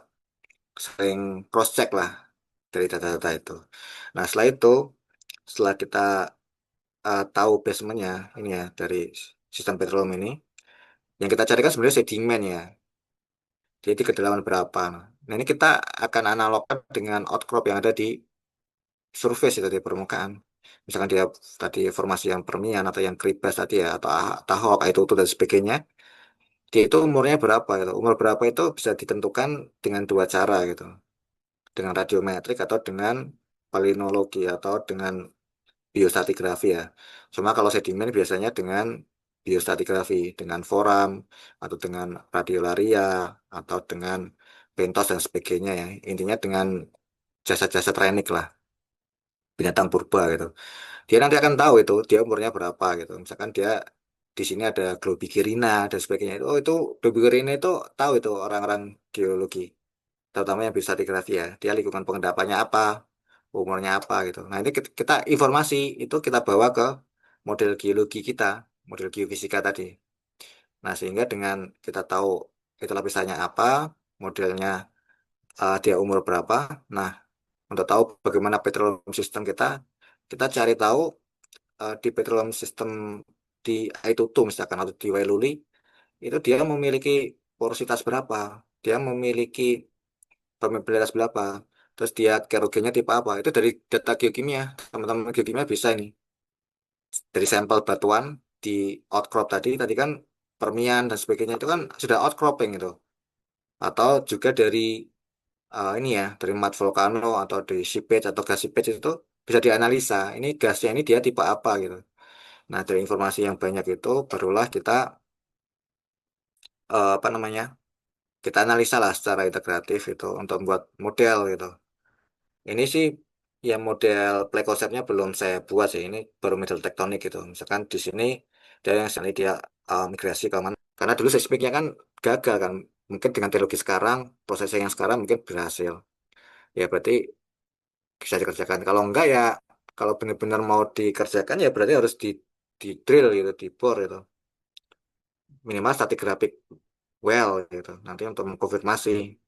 sering cross check lah dari data-data itu. Nah setelah itu, setelah kita tahu basementnya ini ya dari sistem petroleum ini, yang kita carikan sebenarnya sedimen ya. Jadi kedalaman berapa. Nah ini kita akan analogkan dengan outcrop yang ada di surface itu di permukaan. Misalkan dia tadi formasi yang Permian atau yang Kribas tadi ya atau Tahok itu dan sebagainya. Dia itu umurnya berapa gitu. Umur berapa itu bisa ditentukan dengan dua cara gitu. Dengan radiometrik atau dengan palinologi atau dengan biostratigrafi ya. Cuma kalau sedimen biasanya dengan biostratigrafi, dengan foram atau dengan radiolaria atau dengan bentos dan sebagainya ya. Intinya dengan jasa-jasa training lah, binatang purba gitu. Dia nanti akan tahu itu dia umurnya berapa gitu. Misalkan dia di sini ada Globigirina dan sebagainya. Oh itu Globigirina itu tahu itu orang-orang geologi, terutama yang bisa stratigrafi ya. Dia lingkungan pengendapannya apa, umurnya apa gitu. Nah ini kita informasi itu kita bawa ke model geologi kita, model geofisika tadi. Nah sehingga dengan kita tahu itu lapisannya apa, modelnya dia umur berapa. Nah untuk tahu bagaimana petroleum system kita cari tahu di petroleum system di Aitutu misalkan atau di Wailuli itu dia memiliki porositas berapa, dia memiliki permeabilitas berapa, terus dia kerogennya tipe apa. Itu dari data geokimia. Teman-teman geokimia bisa ini dari sampel batuan di outcrop tadi kan Permian dan sebagainya itu kan sudah outcropping itu. Atau juga dari ini ya dari mud volcano atau dari seepage atau gas seepage itu bisa dianalisa. Ini gasnya ini dia tipe apa gitu. Nah dari informasi yang banyak itu barulah kita apa namanya kita analisa lah secara integratif itu untuk membuat model gitu. Ini sih yang model play konsepnya belum saya buat sih. Ini baru model tektonik gitu. Misalkan di sini dari yang sini dia migrasi ke mana. Karena dulu seismiknya kan gagal kan. Mungkin dengan teknologi sekarang, prosesnya yang sekarang mungkin berhasil. Ya berarti bisa dikerjakan. Kalau enggak ya, kalau benar-benar mau dikerjakan ya berarti harus di drill gitu, di bore gitu. Minimal stratigraphic well gitu. Nanti untuk mengkonfirmasi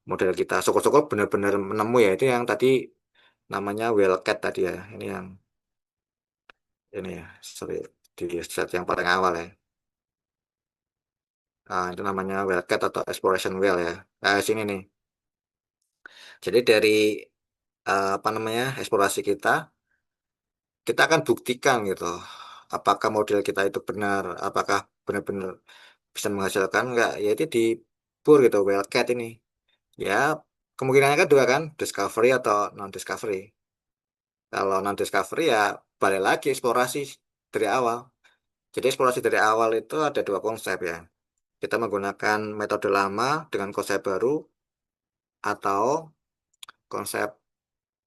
model kita. Syukur-syukur benar-benar menemu ya. Itu yang tadi namanya Wellcat tadi ya. Ini ya, sorry, di slide yang paling awal ya. Nah, itu namanya Wellcat atau Exploration Well ya. Nah, sini nih. Jadi dari apa namanya eksplorasi kita akan buktikan gitu. Apakah model kita itu benar, apakah benar-benar bisa menghasilkan enggak? Ya itu di bor gitu, Wellcat ini. Ya, kemungkinannya kan dua kan, discovery atau non-discovery. Kalau non-discovery ya balik lagi eksplorasi dari awal. Jadi eksplorasi dari awal itu ada dua konsep ya. Kita menggunakan metode lama dengan konsep baru atau konsep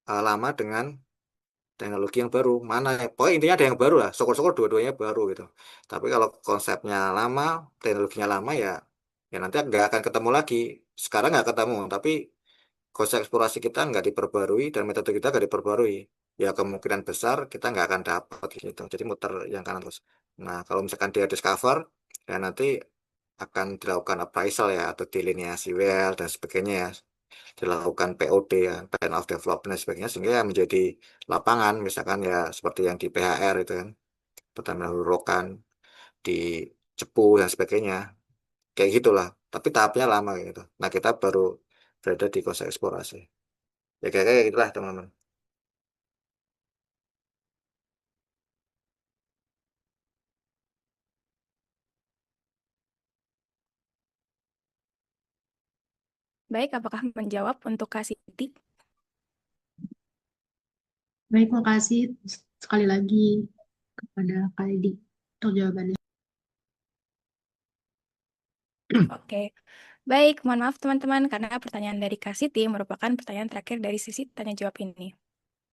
lama dengan teknologi yang baru. Mana ya? Pokoknya intinya ada yang baru lah. Syukur-syukur dua-duanya baru gitu. Tapi kalau konsepnya lama, teknologinya lama ya, ya nanti nggak akan ketemu lagi. Sekarang nggak ketemu, tapi konsep eksplorasi kita nggak diperbarui dan metode kita nggak diperbarui. Ya kemungkinan besar kita nggak akan dapat gitu. Jadi muter yang kanan terus. Nah kalau misalkan dia discover, ya nanti akan dilakukan appraisal ya atau delineasi well dan sebagainya ya dilakukan POD ya plan of development dan sebagainya sehingga ya menjadi lapangan misalkan ya seperti yang di PHR itu kan Pertamina Hulu Rokan di Cepu dan sebagainya kayak gitulah tapi tahapnya lama kayak gitu. Nah kita baru berada di proses eksplorasi ya kayak gitulah teman-teman. Baik, apakah menjawab untuk Kak Siti? Baik, makasih sekali lagi kepada Kak Edi untuk jawabannya. Oke. Baik, mohon maaf teman-teman karena pertanyaan dari Kak Siti merupakan pertanyaan terakhir dari sesi tanya jawab ini.